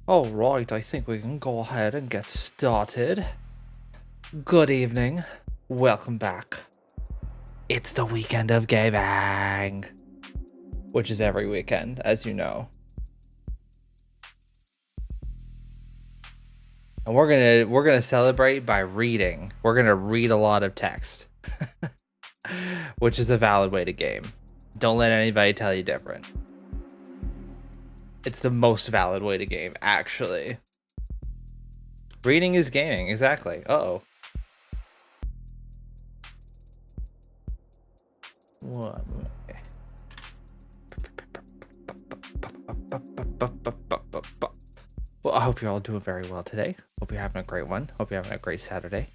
All right, I think we can go ahead and get started. Good evening. Welcome back. It's the weekend of gaming, which is every weekend, as you know. And we're gonna celebrate by reading. We're gonna read a lot of text, which is a valid way to game. Don't let anybody tell you different. It's the most valid way to game, actually. Reading is gaming, exactly. Uh-oh. What? Well, I hope you're all doing very well today. Hope you're having a great one. Hope you're having a great Saturday.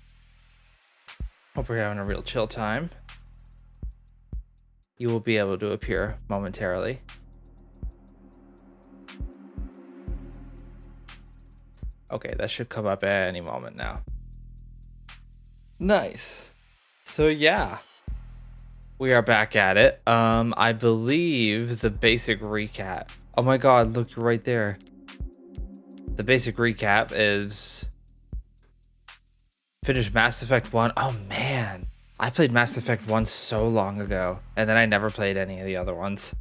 Hope you're having a real chill time. You will be able to appear momentarily. Okay, that should come up at any moment now. Nice. So yeah, we are back at it. I believe the basic recap. Oh my god, look, you're right there. The basic recap is finish Mass Effect 1. Oh man, I played Mass Effect 1 so long ago, and then I never played any of the other ones.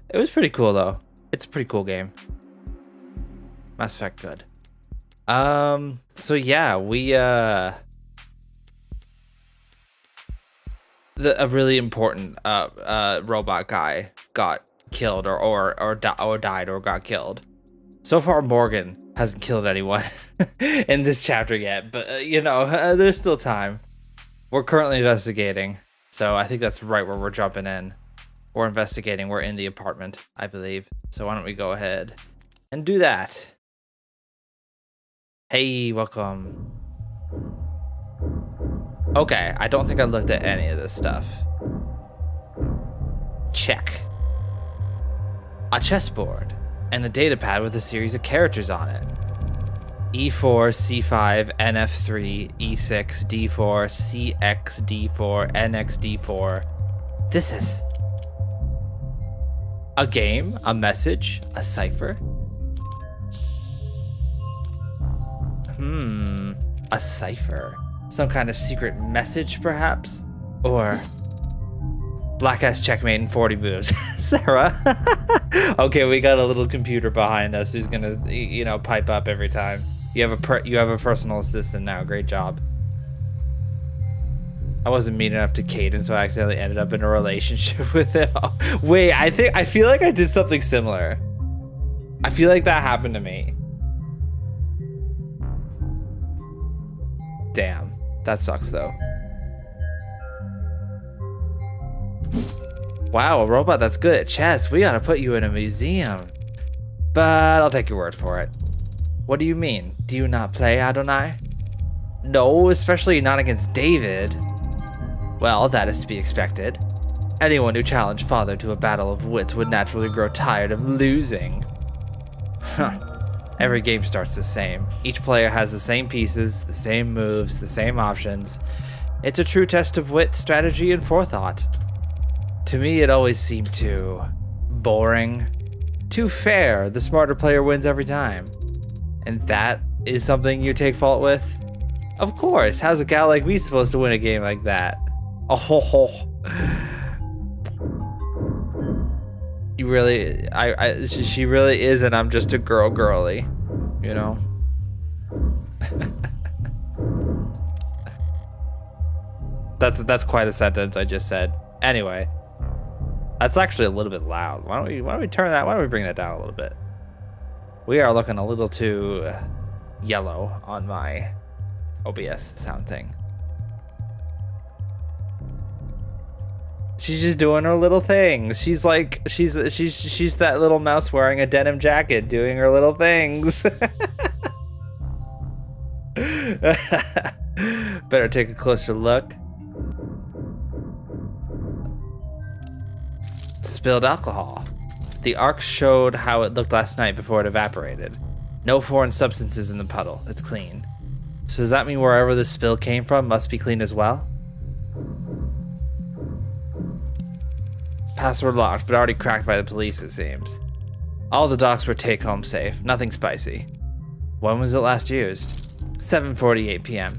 It was pretty cool though. It's a pretty cool game. Mass Effect good. So yeah, we a really important robot guy got killed or died or got killed. So far Morgan hasn't killed anyone in this chapter yet, but you know, there's still time. We're currently investigating, so I think that's right where we're jumping in. We're investigating. We're in the apartment, I believe. So why don't we go ahead and do that? Hey, welcome. Okay, I don't think I looked at any of this stuff. Check. A chessboard and a datapad with a series of characters on it. E4, C5, NF3, E6, D4, CX, D4, NX, D4. This is a game, a message, a cipher. A cipher. Some kind of secret message, perhaps? Or black ass checkmate in 40 moves. Sarah. Okay, we got a little computer behind us who's gonna, you know, pipe up every time. You have a personal assistant now. Great job. I wasn't mean enough to Caden, so I accidentally ended up in a relationship with him. Wait, I feel like I did something similar. I feel like that happened to me. Damn, that sucks though. Wow, a robot that's good at chess. We gotta put you in a museum. But I'll take your word for it. What do you mean? Do you not play, Adonai? No, especially not against David. Well, that is to be expected. Anyone who challenged Father to a battle of wits would naturally grow tired of losing. Huh. Every game starts the same. Each player has the same pieces, the same moves, the same options. It's a true test of wit, strategy, and forethought. To me, it always seemed too boring, too fair. The smarter player wins every time. And that is something you take fault with? Of course, how's a gal like me supposed to win a game like that? Oh ho ho. You really, she really is, and I'm just a girly, you know? That's quite a sentence I just said. Anyway, that's actually a little bit loud. Why don't we turn that? Why don't we bring that down a little bit? We are looking a little too yellow on my OBS sound thing. She's just doing her little things. She's like, she's that little mouse wearing a denim jacket doing her little things. Better take a closer look. Spilled alcohol. The arc showed how it looked last night before it evaporated. No foreign substances in the puddle. It's clean. So does that mean wherever the spill came from must be clean as well? Password locked, but already cracked by the police, it seems. All the docs were take-home safe, nothing spicy. When was it last used? 7:48 p.m.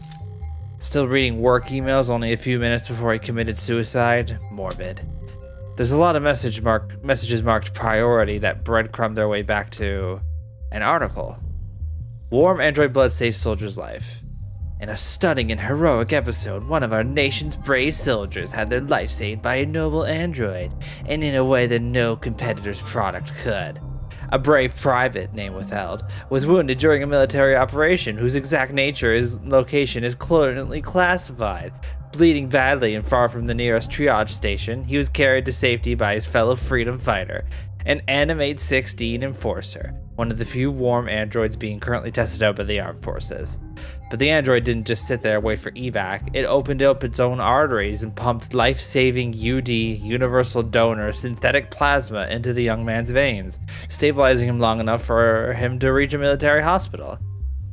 Still reading work emails only a few minutes before he committed suicide? Morbid. There's a lot of messages marked priority that breadcrumb their way back to an article. Warm android blood saves soldier's life. In a stunning and heroic episode, one of our nation's brave soldiers had their life saved by a noble android, and in a way that no competitor's product could. A brave private, name withheld, was wounded during a military operation whose exact location is currently classified. Bleeding badly and far from the nearest triage station, he was carried to safety by his fellow freedom fighter, an Animate 16 enforcer, one of the few warm androids being currently tested out by the armed forces. But the android didn't just sit there and wait for evac. It opened up its own arteries and pumped life-saving UD, universal donor, synthetic plasma into the young man's veins, stabilizing him long enough for him to reach a military hospital.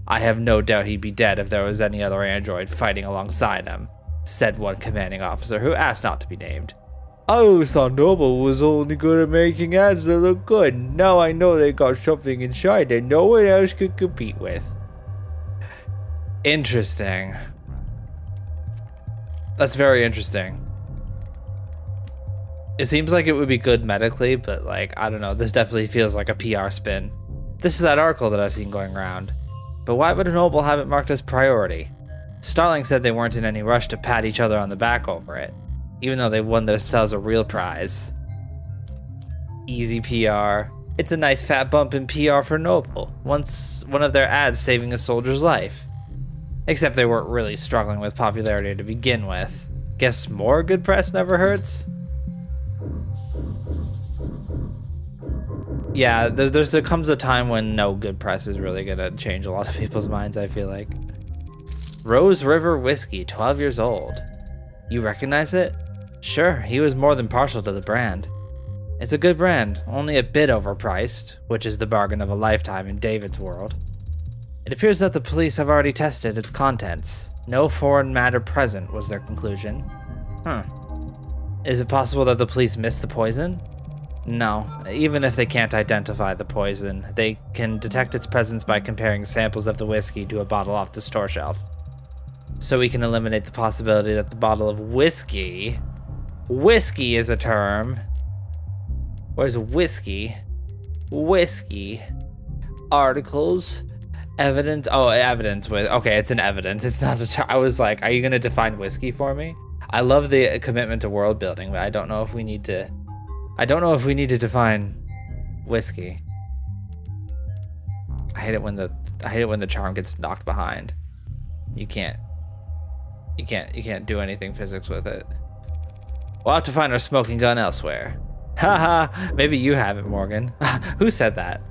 I have no doubt he'd be dead if there was any other android fighting alongside him, said one commanding officer who asked not to be named. I always thought Noble was only good at making ads that look good. Now I know they got something inside that no one else could compete with. Interesting. That's very interesting. It seems like it would be good medically, but like, I don't know, this definitely feels like a PR spin. This is that article that I've seen going around. But why would a Noble have it marked as priority? Starling said they weren't in any rush to pat each other on the back over it, even though they won themselves a real prize. Easy PR. It's a nice fat bump in PR for Noble, once one of their ads saving a soldier's life. Except they weren't really struggling with popularity to begin with. Guess more good press never hurts? Yeah, there comes a time when no good press is really gonna change a lot of people's minds, I feel like. Rose River Whiskey, 12 years old. You recognize it? Sure, he was more than partial to the brand. It's a good brand, only a bit overpriced, which is the bargain of a lifetime in David's world. It appears that the police have already tested its contents. No foreign matter present, was their conclusion. Is it possible that the police missed the poison? No, even if they can't identify the poison, they can detect its presence by comparing samples of the whiskey to a bottle off the store shelf. So we can eliminate the possibility that the bottle of whiskey is a term. Where's whiskey? Whiskey. Articles. Evidence. Oh, evidence with. Okay, it's an evidence. It's not a term. I was like, are you going to define whiskey for me? I love the commitment to world building, but I don't know if we need to. I don't know if we need to define whiskey. I hate it when the charm gets knocked behind. You can't do anything physics with it. We'll have to find our smoking gun elsewhere. Haha, maybe you have it, Morgan. Who said that?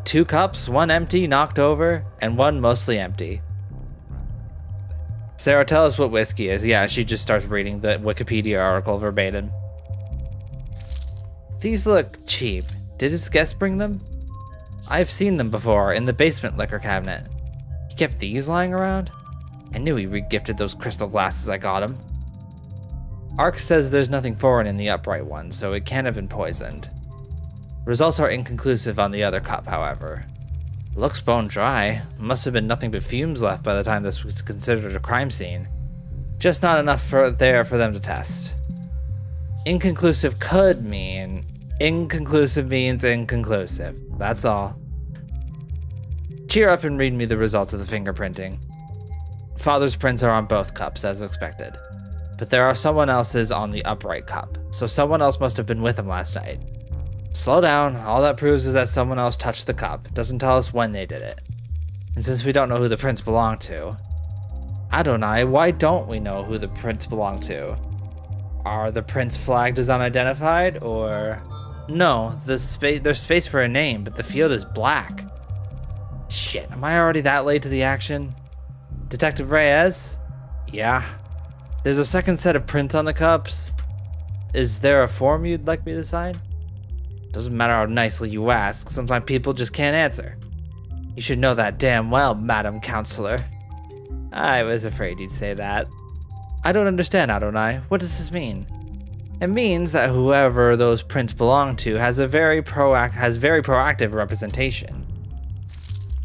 2 cups, 1 empty, knocked over, and 1 mostly empty. Sarah, tell us what whiskey is. Yeah, she just starts reading the Wikipedia article verbatim. These look cheap. Did his guest bring them? I've seen them before in the basement liquor cabinet. He kept these lying around? I knew he regifted those crystal glasses I got him. Ark says there's nothing foreign in the upright one, so it can't have been poisoned. Results are inconclusive on the other cup, however. Looks bone dry. Must have been nothing but fumes left by the time this was considered a crime scene. Just not enough there for them to test. Inconclusive could mean inconclusive means inconclusive. That's all. Cheer up and read me the results of the fingerprinting. Father's prints are on both cups, as expected. But there are someone else's on the upright cup, so someone else must have been with him last night. Slow down, all that proves is that someone else touched the cup. It doesn't tell us when they did it. And since we don't know who the prints belong to, Adonai, why don't we know who the prints belong to? Are the prints flagged as unidentified, or... No, there's space for a name, but the field is black. Shit, am I already that late to the action? Detective Reyes? Yeah. There's a second set of prints on the cups. Is there a form you'd like me to sign? Doesn't matter how nicely you ask, sometimes people just can't answer. You should know that damn well, Madam Counselor. I was afraid you'd say that. I don't understand, Adonai. What does this mean? It means that whoever those prints belong to has very proactive representation.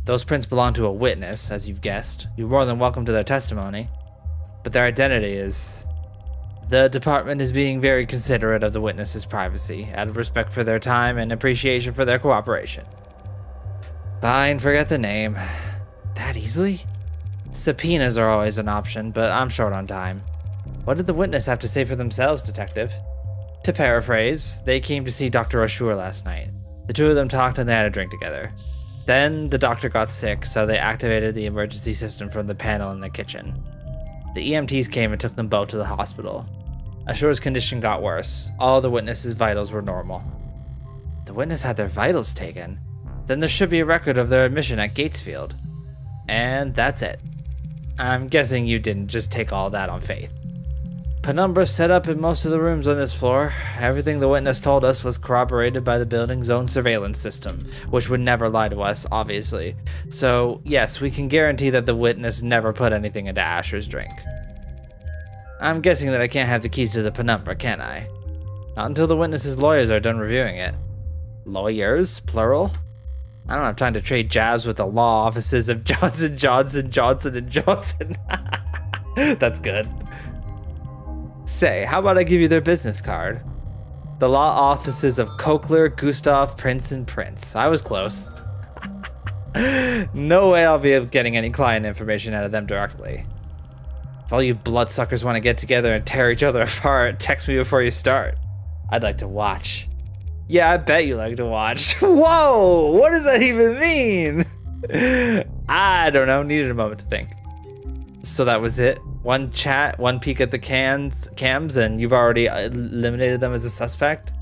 Those prints belong to a witness, as you've guessed. You're more than welcome to their testimony. But their identity is... The department is being very considerate of the witness's privacy, out of respect for their time and appreciation for their cooperation. Fine, forget the name. That easily? Subpoenas are always an option, but I'm short on time. What did the witness have to say for themselves, Detective? To paraphrase, they came to see Dr. Ashur last night. The two of them talked and they had a drink together. Then the doctor got sick, so they activated the emergency system from the panel in the kitchen. The EMTs came and took them both to the hospital. Ashur's condition got worse. All the witness's vitals were normal. The witness had their vitals taken? Then there should be a record of their admission at Gatesfield. And that's it. I'm guessing you didn't just take all that on faith. Penumbra set up in most of the rooms on this floor. Everything the witness told us was corroborated by the building's own surveillance system, which would never lie to us, obviously. So, yes, we can guarantee that the witness never put anything into Asher's drink. I'm guessing that I can't have the keys to the Penumbra, can I? Not until the witness's lawyers are done reviewing it. Lawyers? Plural? I don't have time to trade jabs with the law offices of Johnson, Johnson, Johnson & Johnson. That's good. Say, how about I give you their business card? The law offices of Kokler, Gustav, Prince & Prince. I was close. No way I'll be getting any client information out of them directly. If all you bloodsuckers want to get together and tear each other apart, text me before you start. I'd like to watch. Yeah, I bet you like to watch. Whoa, what does that even mean? I don't know, needed a moment to think. So that was it? One chat, one peek at the cams, and you've already eliminated them as a suspect?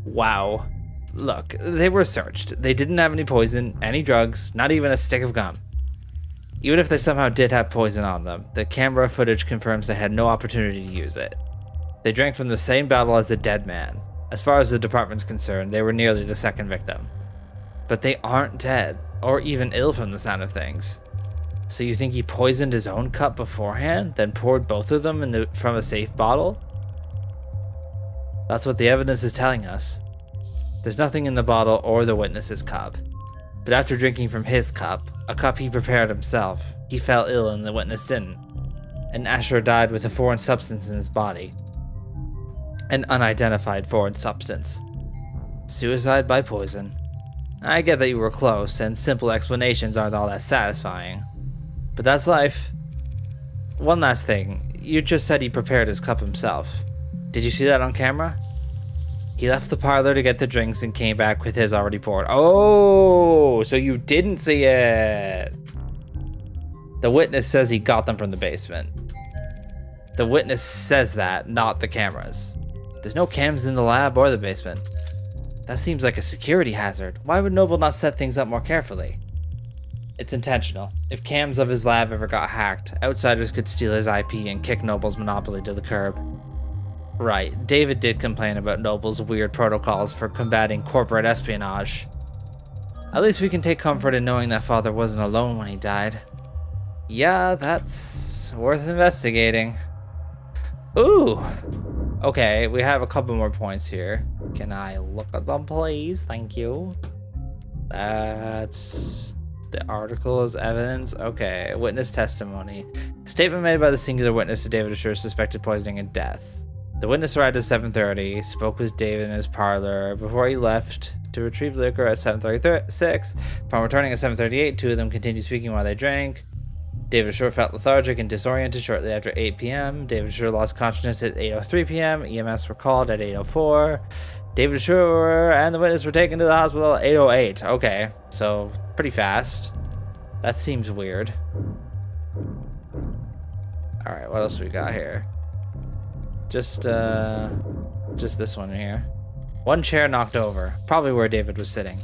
Wow. Look, they were searched. They didn't have any poison, any drugs, not even a stick of gum. Even if they somehow did have poison on them, the camera footage confirms they had no opportunity to use it. They drank from the same bottle as the dead man. As far as the department's concerned, they were nearly the second victim. But they aren't dead, or even ill from the sound of things. So you think he poisoned his own cup beforehand, then poured both of them from a safe bottle? That's what the evidence is telling us. There's nothing in the bottle or the witness's cup. But after drinking from his cup, a cup he prepared himself, he fell ill and the witness didn't. And Asher died with a foreign substance in his body. An unidentified foreign substance. Suicide by poison. I get that you were close, and simple explanations aren't all that satisfying. But that's life. One last thing. You just said he prepared his cup himself. Did you see that on camera? He left the parlor to get the drinks and came back with his already poured. Oh, so you didn't see it. The witness says he got them from the basement. The witness says that, not the cameras. There's no cams in the lab or the basement. That seems like a security hazard. Why would Noble not set things up more carefully? It's intentional. If cams of his lab ever got hacked, outsiders could steal his IP and kick Noble's monopoly to the curb. Right, David did complain about Noble's weird protocols for combating corporate espionage. At least we can take comfort in knowing that Father wasn't alone when he died. Yeah, that's worth investigating. Ooh! Okay, we have a couple more points here. Can I look at them, please? Thank you. That's... the article is evidence. Okay, witness testimony. Statement made by the singular witness to David Assure's suspected poisoning and death. The witness arrived at 7:30, spoke with David in his parlor before he left to retrieve liquor at 7:36. Upon returning at 7:38, two of them continued speaking while they drank. David Assure felt lethargic and disoriented shortly after 8 p.m. David Assure lost consciousness at 8:03 p.m. EMS were called at 8:04. David Assure and the witness were taken to the hospital at 8:08. Okay, so pretty fast. That seems weird. Alright, what else we got here? Just this one here. One chair knocked over, probably where David was sitting.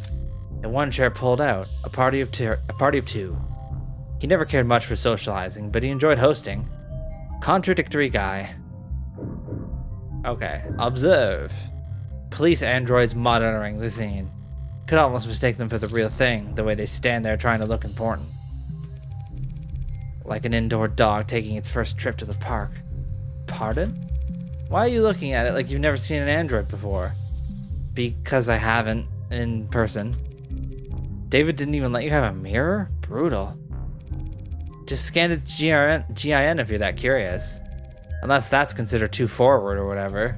And one chair pulled out, a party of two. He never cared much for socializing, but he enjoyed hosting. Contradictory guy. Okay, observe. Police androids monitoring the scene. Could almost mistake them for the real thing, the way they stand there trying to look important. Like an indoor dog taking its first trip to the park. Pardon? Why are you looking at it like you've never seen an android before? Because I haven't in person. David didn't even let you have a mirror? Brutal. Just scan its GIN if you're that curious. Unless that's considered too forward or whatever.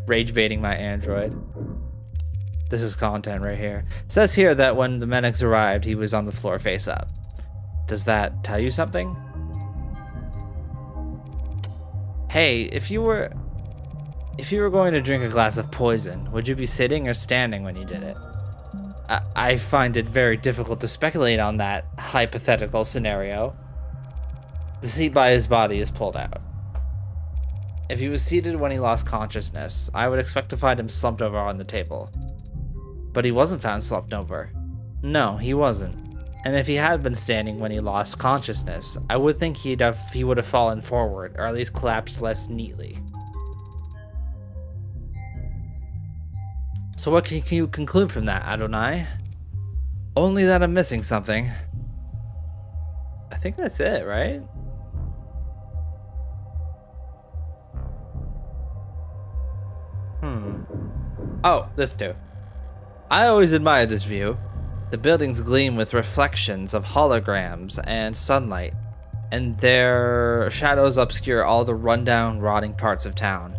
Rage baiting my android. This is content right here. It says here that when the medics arrived, he was on the floor face up. Does that tell you something? Hey, if you were going to drink a glass of poison, would you be sitting or standing when you did it? I find it very difficult to speculate on that hypothetical scenario. The seat by his body is pulled out. If he was seated when he lost consciousness, I would expect to find him slumped over on the table. But he wasn't found slumped over. No, he wasn't. And if he had been standing when he lost consciousness, I would think he would have fallen forward, or at least collapsed less neatly. So what can you conclude from that, Adonai? Only that I'm missing something. I think that's it, right? Oh, this too. I always admired this view. The buildings gleam with reflections of holograms and sunlight, and their shadows obscure all the rundown, rotting parts of town.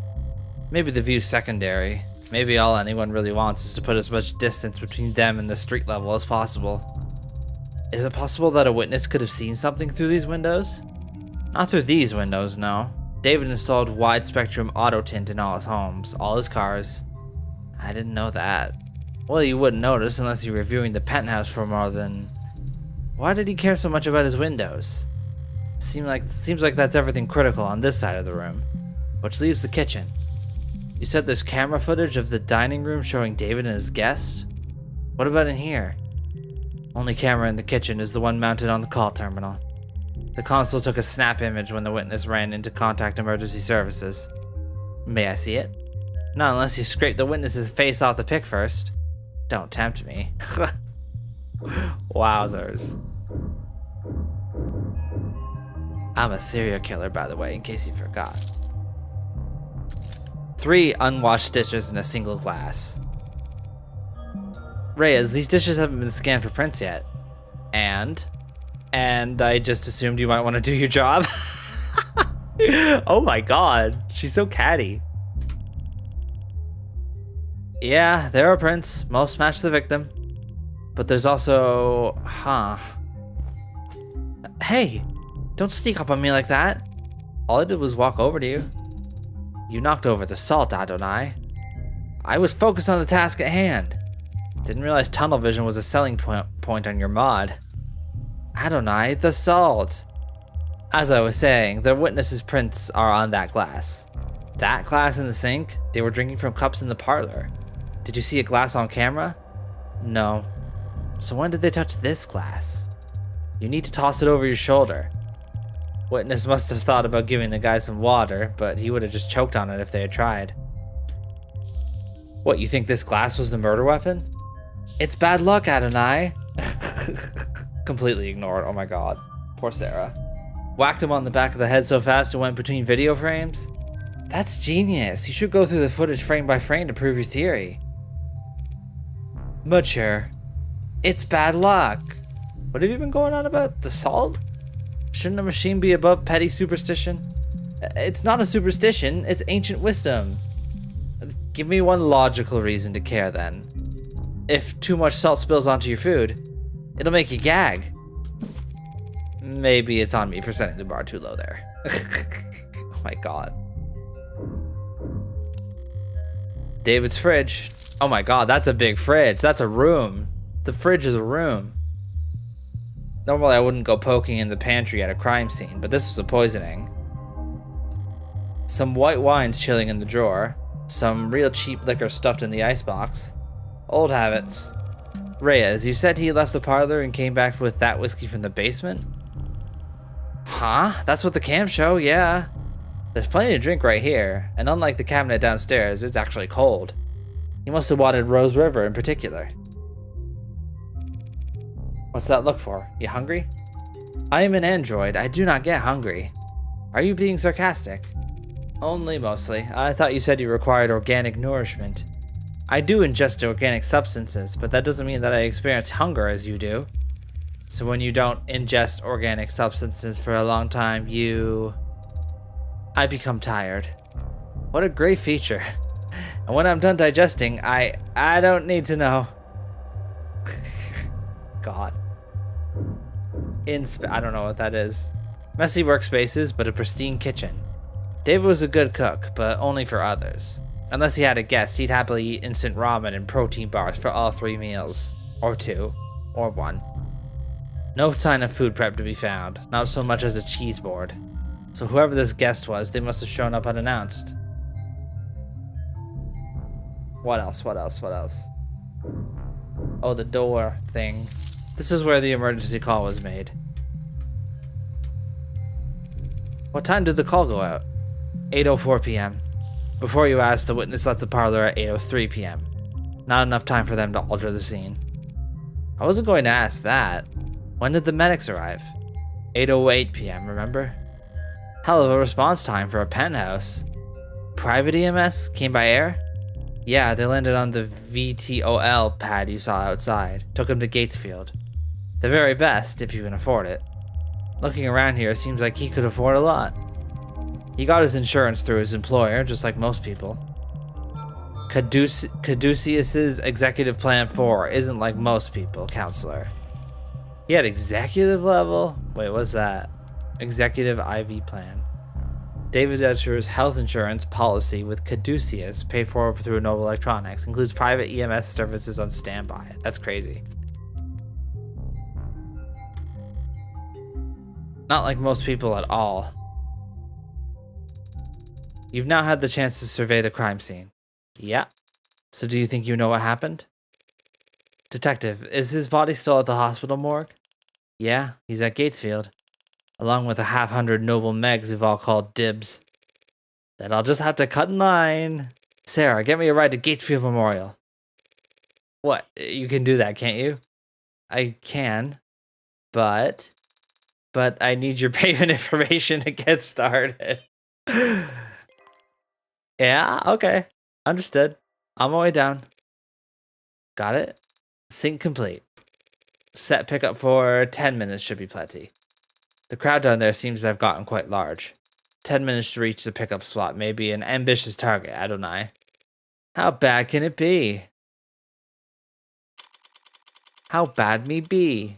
Maybe the view's secondary. Maybe all anyone really wants is to put as much distance between them and the street level as possible. Is it possible that a witness could have seen something through these windows? Not through these windows, no. David installed wide-spectrum auto tint in all his homes, all his cars. I didn't know that. Well, you wouldn't notice unless you were viewing the penthouse for more than... Why did he care so much about his windows? Seems like that's everything critical on this side of the room. Which leaves the kitchen. You said there's camera footage of the dining room showing David and his guest? What about in here? Only camera in the kitchen is the one mounted on the call terminal. The console took a snap image when the witness ran in to contact emergency services. May I see it? Not unless you scrape the witness's face off the pic first. Don't tempt me. Wowzers. I'm a serial killer, by the way, in case you forgot. 3 unwashed dishes in a single glass. Reyes, these dishes haven't been scanned for prints yet. And I just assumed you might want to do your job. Oh my god, she's so catty. Yeah, there are prints. Most match the victim. But there's also... Hey, don't sneak up on me like that. All I did was walk over to you. You knocked over the salt, Adonai. I was focused on the task at hand. Didn't realize tunnel vision was a selling point on your mod. Adonai, the salt. As I was saying, the witness's prints are on that glass. That glass in the sink? They were drinking from cups in the parlor. Did you see a glass on camera? No. So when did they touch this glass? You need to toss it over your shoulder. Witness must have thought about giving the guy some water, but he would have just choked on it if they had tried. What, you think this glass was the murder weapon? It's bad luck, Adonai. Completely ignored, oh my god. Poor Sarah. Whacked him on the back of the head so fast it went between video frames? That's genius. You should go through the footage frame by frame to prove your theory. Mature. It's bad luck. What have you been going on about? The salt? Shouldn't a machine be above petty superstition? It's not a superstition, it's ancient wisdom. Give me one logical reason to care then. If too much salt spills onto your food, it'll make you gag. Maybe it's on me for setting the bar too low there. Oh my god. David's fridge. Oh my god, that's a big fridge. That's a room. The fridge is a room. Normally I wouldn't go poking in the pantry at a crime scene, but this was a poisoning. Some white wines chilling in the drawer. Some real cheap liquor stuffed in the icebox. Old habits. Reyes, you said he left the parlor and came back with that whiskey from the basement? Huh? That's what the cams show, yeah. There's plenty to drink right here, and unlike the cabinet downstairs, it's actually cold. He must have wanted Rose River in particular. What's that look for? You hungry? I am an android. I do not get hungry. Are you being sarcastic? Only mostly. I thought you said you required organic nourishment. I do ingest organic substances, but that doesn't mean that I experience hunger as you do. So when you don't ingest organic substances for a long time, I become tired. What a great feature. And when I'm done digesting, I don't need to know. God. I don't know what that is. Messy workspaces, but a pristine kitchen. David was a good cook, but only for others. Unless he had a guest, he'd happily eat instant ramen and protein bars for all 3 meals. Or 2. Or 1. No sign of food prep to be found, not so much as a cheese board. So whoever this guest was, they must have shown up unannounced. What else? Oh, the door thing. This is where the emergency call was made. What time did the call go out? 8:04 p.m. Before you ask, the witness left the parlor at 8:03 p.m. Not enough time for them to alter the scene. I wasn't going to ask that. When did the medics arrive? 8:08 p.m., remember? Hell of a response time for a penthouse. Private EMS came by air? Yeah, they landed on the VTOL pad you saw outside. Took them to Gatesfield. The very best, if you can afford it. Looking around here, it seems like he could afford a lot. He got his insurance through his employer, just like most people. Caduceus's executive plan 4 isn't like most people, counselor. He had executive level? Wait, what's that? Executive IV plan. David Edger's health insurance policy with Caduceus, paid for through Noble Electronics, includes private EMS services on standby. That's crazy. Not like most people at all. You've now had the chance to survey the crime scene. Yeah. So do you think you know what happened? Detective, is his body still at the hospital morgue? Yeah, he's at Gatesfield. Along with a 100 noble megs who've all called dibs. Then I'll just have to cut in line. Sarah, get me a ride to Gatesfield Memorial. What? You can do that, can't you? I can. But I need your payment information to get started. Yeah, okay. Understood. On my way down. Got it? Sync complete. Set pickup for 10 minutes should be plenty. The crowd down there seems to have gotten quite large. 10 minutes to reach the pickup spot may be an ambitious target, Adonai. How bad can it be? How bad me be?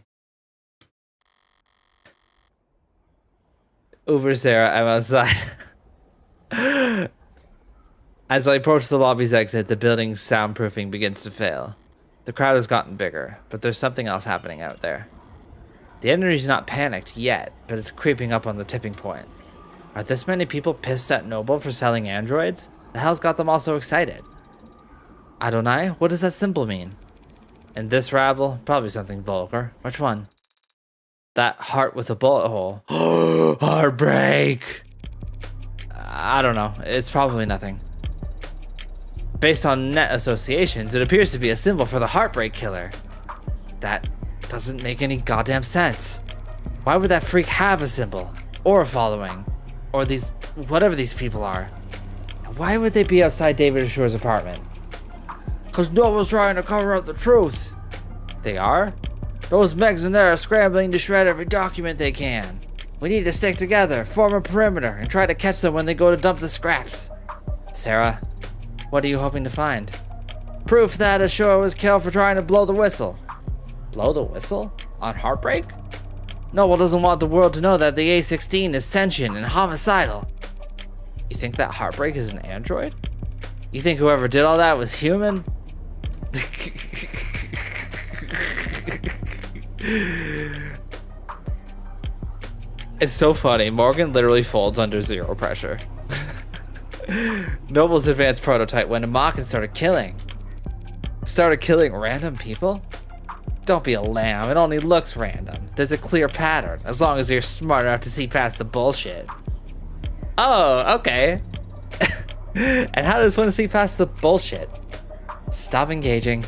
Uber Sarah, I'm outside. As I approach the lobby's exit, the building's soundproofing begins to fail. The crowd has gotten bigger, but there's something else happening out there. The energy's not panicked yet, but it's creeping up on the tipping point. Are this many people pissed at Noble for selling androids? The hell's got them all so excited? Adonai, what does that symbol mean? In this rabble, probably something vulgar. Which one? That heart with a bullet hole. Heartbreak! I don't know. It's probably nothing. Based on net associations, it appears to be a symbol for the Heartbreak Killer. That doesn't make any goddamn sense. Why would that freak have a symbol? Or a following? Or these, whatever these people are. Why would they be outside David Assure's apartment? Cause Noble's trying to cover up the truth. They are? Those megs in there are scrambling to shred every document they can. We need to stick together, form a perimeter, and try to catch them when they go to dump the scraps. Sarah, what are you hoping to find? Proof that Ashura was killed for trying to blow the whistle. Blow the whistle? On Heartbreak? Noble doesn't want the world to know that the A-16 is sentient and homicidal. You think that Heartbreak is an android? You think whoever did all that was human? It's so funny. Morgan literally folds under zero pressure. Noble's advanced prototype went amok and started killing. Started killing random people? Don't be a lamb. It only looks random. There's a clear pattern, as long as you're smart enough to see past the bullshit. Oh, okay. And how does one see past the bullshit? Stop engaging.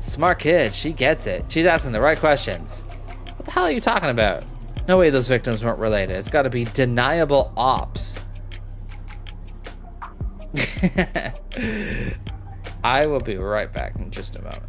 Smart kid, she gets it. She's asking the right questions. What the hell are you talking about? No way those victims weren't related. It's got to be deniable ops. I will be right back in just a moment.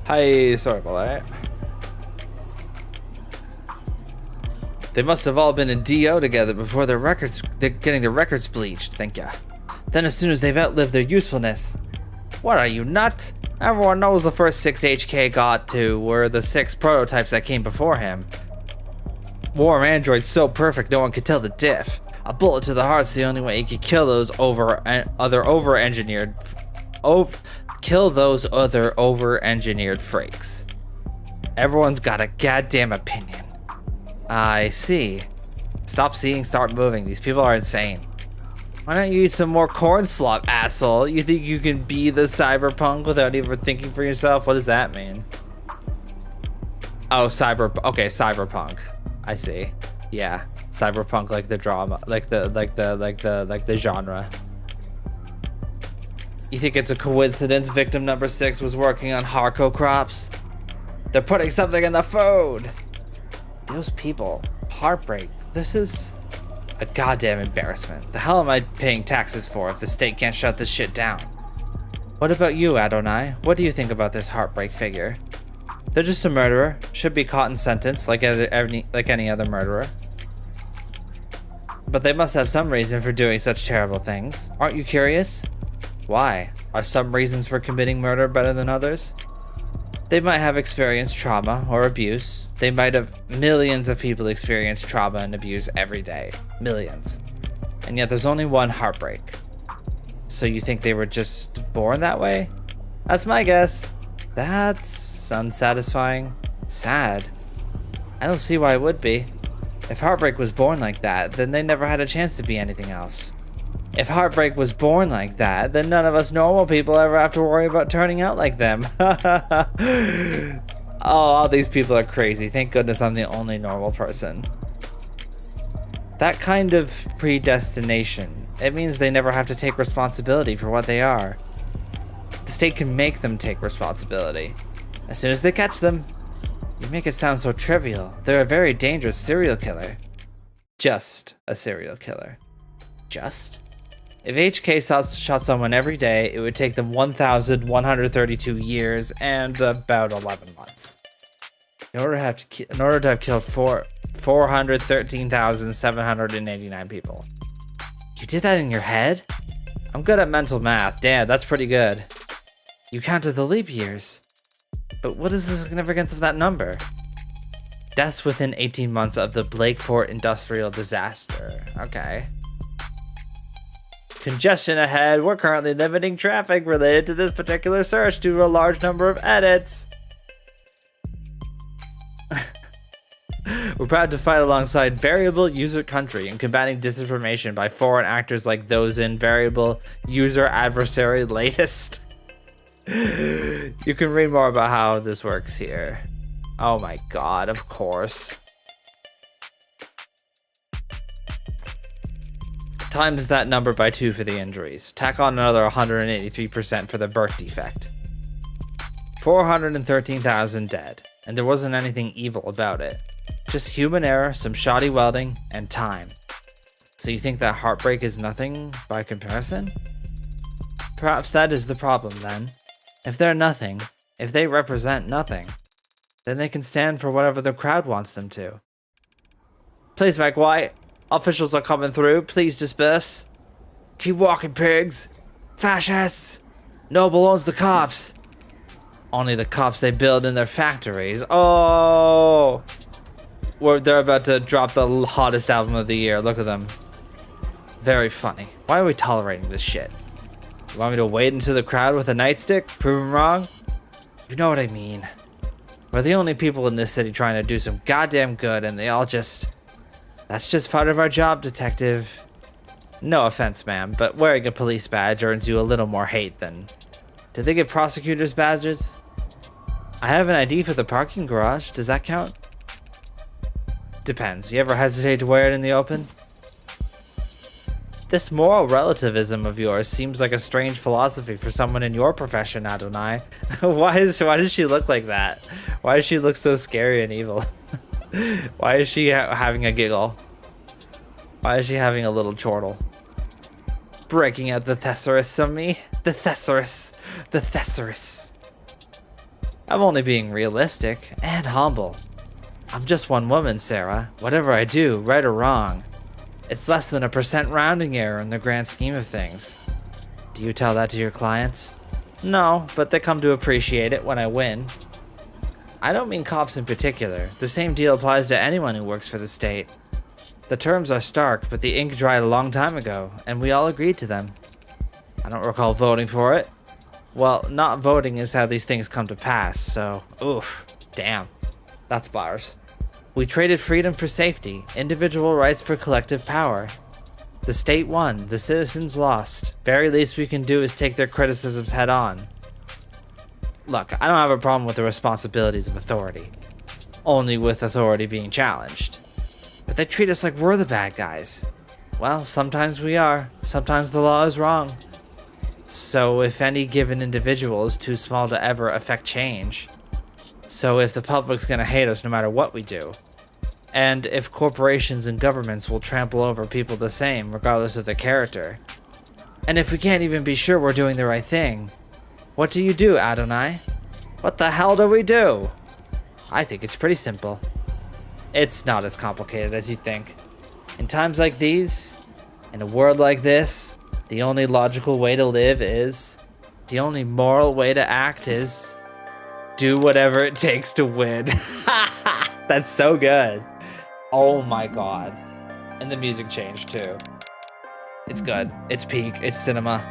Hi, sorry about that. They must have all been in DO together before they're getting their records bleached, thank ya. Then as soon as they've outlived their usefulness. What are you, nut? Everyone knows the first 6 HK got to were the 6 prototypes that came before him. Warm android's so perfect no one could tell the diff. A bullet to the heart's the only way you could kill those other over-engineered freaks. Everyone's got a goddamn opinion. I see. Stop seeing, start moving. These people are insane. Why don't you eat some more corn slop, asshole? You think you can be the cyberpunk without even thinking for yourself? What does that mean? Oh, okay, cyberpunk. I see. Yeah, cyberpunk, like the drama, like the genre. You think it's a coincidence victim number 6 was working on Harco crops? They're putting something in the food. Those people, heartbreak. This is a goddamn embarrassment. The hell am I paying taxes for if the state can't shut this shit down? What about you, Adonai? What do you think about this heartbreak figure? They're just a murderer. Should be caught and sentenced like any other murderer. But they must have some reason for doing such terrible things. Aren't you curious? Why? Are some reasons for committing murder better than others? They might have experienced trauma or abuse. They might have millions of people experience trauma and abuse every day. Millions. And yet there's only one heartbreak. So you think they were just born that way? That's my guess. That's unsatisfying. Sad. I don't see why it would be. If heartbreak was born like that, then they never had a chance to be anything else. If heartbreak was born like that, then none of us normal people ever have to worry about turning out like them. Oh, all these people are crazy. Thank goodness I'm the only normal person. That kind of predestination, it means they never have to take responsibility for what they are. The state can make them take responsibility. As soon as they catch them. You make it sound so trivial. They're a very dangerous serial killer. Just a serial killer. Just? If HK shot someone every day, it would take them 1,132 years and about 11 months. In order to have killed 413,789 people. You did that in your head? I'm good at mental math. Damn, that's pretty good. You counted the leap years. But what is the significance of that number? Deaths within 18 months of the Blakefort industrial disaster. Okay. Congestion ahead. We're currently limiting traffic related to this particular search due to a large number of edits. We're proud to fight alongside variable user country in combating disinformation by foreign actors like those in variable user adversary latest. You can read more about how this works here. Oh my god, of course. Times that number by 2 for the injuries. Tack on another 183% for the birth defect. 413,000 dead, and there wasn't anything evil about it. Just human error, some shoddy welding, and time. So you think that heartbreak is nothing by comparison? Perhaps that is the problem then. If they're nothing, if they represent nothing, then they can stand for whatever the crowd wants them to. Please make way. Officials are coming through. Please disperse. Keep walking, pigs. Fascists. Noble owns the cops. Only the cops they build in their factories. Oh! They're about to drop the hottest album of the year. Look at them. Very funny. Why are we tolerating this shit? You want me to wade into the crowd with a nightstick? Prove them wrong? You know what I mean. We're the only people in this city trying to do some goddamn good, and they all just... That's just part of our job, detective. No offense, ma'am, but wearing a police badge earns you a little more hate than... Do they give prosecutors badges? I have an ID for the parking garage. Does that count? Depends. You ever hesitate to wear it in the open? This moral relativism of yours seems like a strange philosophy for someone in your profession, Adonai. Why does she look like that? Why does she look so scary and evil? Why is she having a giggle? Why is she having a little chortle? Breaking out the thesaurus on me? The thesaurus. The thesaurus. I'm only being realistic and humble. I'm just one woman, Sarah. Whatever I do, right or wrong, it's less than a % rounding error in the grand scheme of things. Do you tell that to your clients? No, but they come to appreciate it when I win. I don't mean cops in particular. The same deal applies to anyone who works for the state. The terms are stark, but the ink dried a long time ago, and we all agreed to them. I don't recall voting for it. Well, not voting is how these things come to pass, so oof, damn. That's bars. We traded freedom for safety, individual rights for collective power. The state won, the citizens lost. Very least we can do is take their criticisms head on. Look, I don't have a problem with the responsibilities of authority. Only with authority being challenged. But they treat us like we're the bad guys. Well, sometimes we are. Sometimes the law is wrong. So if any given individual is too small to ever affect change. So if the public's gonna hate us no matter what we do. And if corporations and governments will trample over people the same, regardless of their character. And if we can't even be sure we're doing the right thing. What do you do, Adonai? What the hell do we do? I think it's pretty simple. It's not as complicated as you think. In times like these, in a world like this, the only logical way to live is, the only moral way to act is, do whatever it takes to win. That's so good. Oh my god. And the music changed too. It's good. It's peak. It's cinema.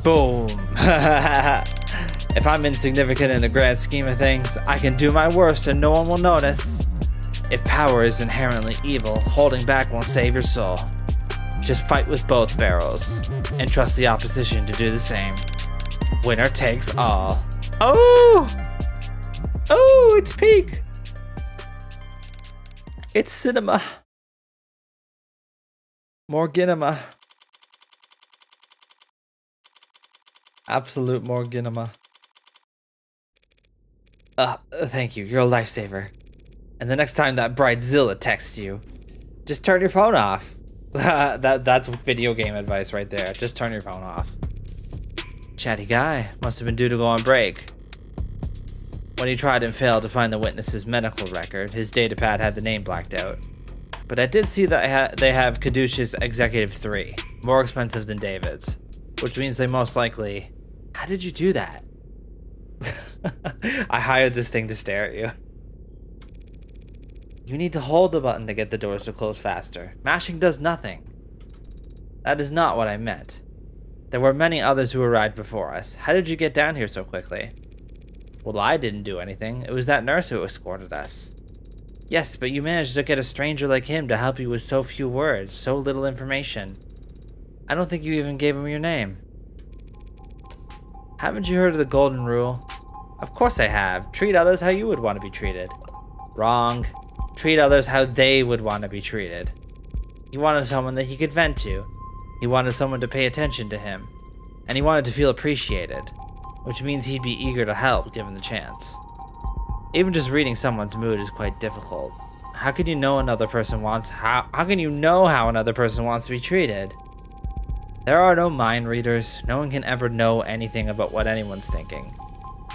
Boom. If I'm insignificant in the grand scheme of things, I can do my worst and no one will notice. If power is inherently evil, holding back won't save your soul. Just fight with both barrels, and trust the opposition to do the same. Winner takes all. Oh! Oh, it's peak! It's cinema. Morginema. Absolute Morginema. Thank you, you're a lifesaver. And the next time that bridezilla texts you, just turn your phone off. That's video game advice right there. Just turn your phone off. Chatty guy must have been due to go on break. When he tried and failed to find the witness's medical record, his datapad had the name blacked out. But I did see that they have Caduceus Executive 3, more expensive than David's, which means they most likely... How did you do that? I hired this thing to stare at you. You need to hold the button to get the doors to close faster. Mashing does nothing. That is not what I meant. There were many others who arrived before us. How did you get down here so quickly? Well, I didn't do anything. It was that nurse who escorted us. Yes, but you managed to get a stranger like him to help you with so few words, so little information. I don't think you even gave him your name. Haven't you heard of the golden rule? Of course I have. Treat others how you would want to be treated. Wrong. Treat others how they would want to be treated. He wanted someone that he could vent to. He wanted someone to pay attention to him. And he wanted to feel appreciated. Which means he'd be eager to help given the chance. Even just reading someone's mood is quite difficult. How can you know another person wants how can you know how another person wants to be treated? There are no mind readers. No one can ever know anything about what anyone's thinking.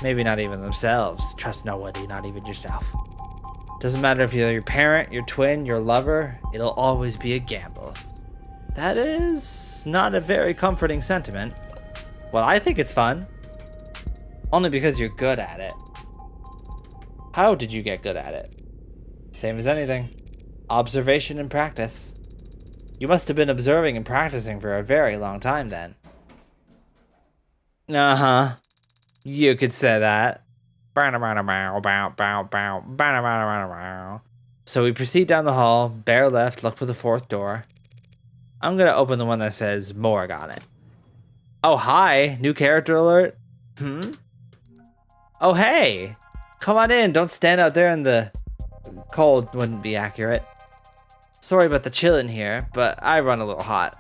Maybe not even themselves. Trust nobody, not even yourself. Doesn't matter if you're your parent, your twin, your lover, it'll always be a gamble. That is not a very comforting sentiment. Well, I think it's fun. Only because you're good at it. How did you get good at it? Same as anything. Observation and practice. You must have been observing and practicing for a very long time then. Uh-huh. You could say that. So we proceed down the hall, bear left, look for the fourth door. I'm gonna open the one that says Morg on it. Oh, hi. New character alert. Oh, hey. Come on in. Don't stand out there in the cold. Wouldn't be accurate. Sorry about the chill in here, but I run a little hot.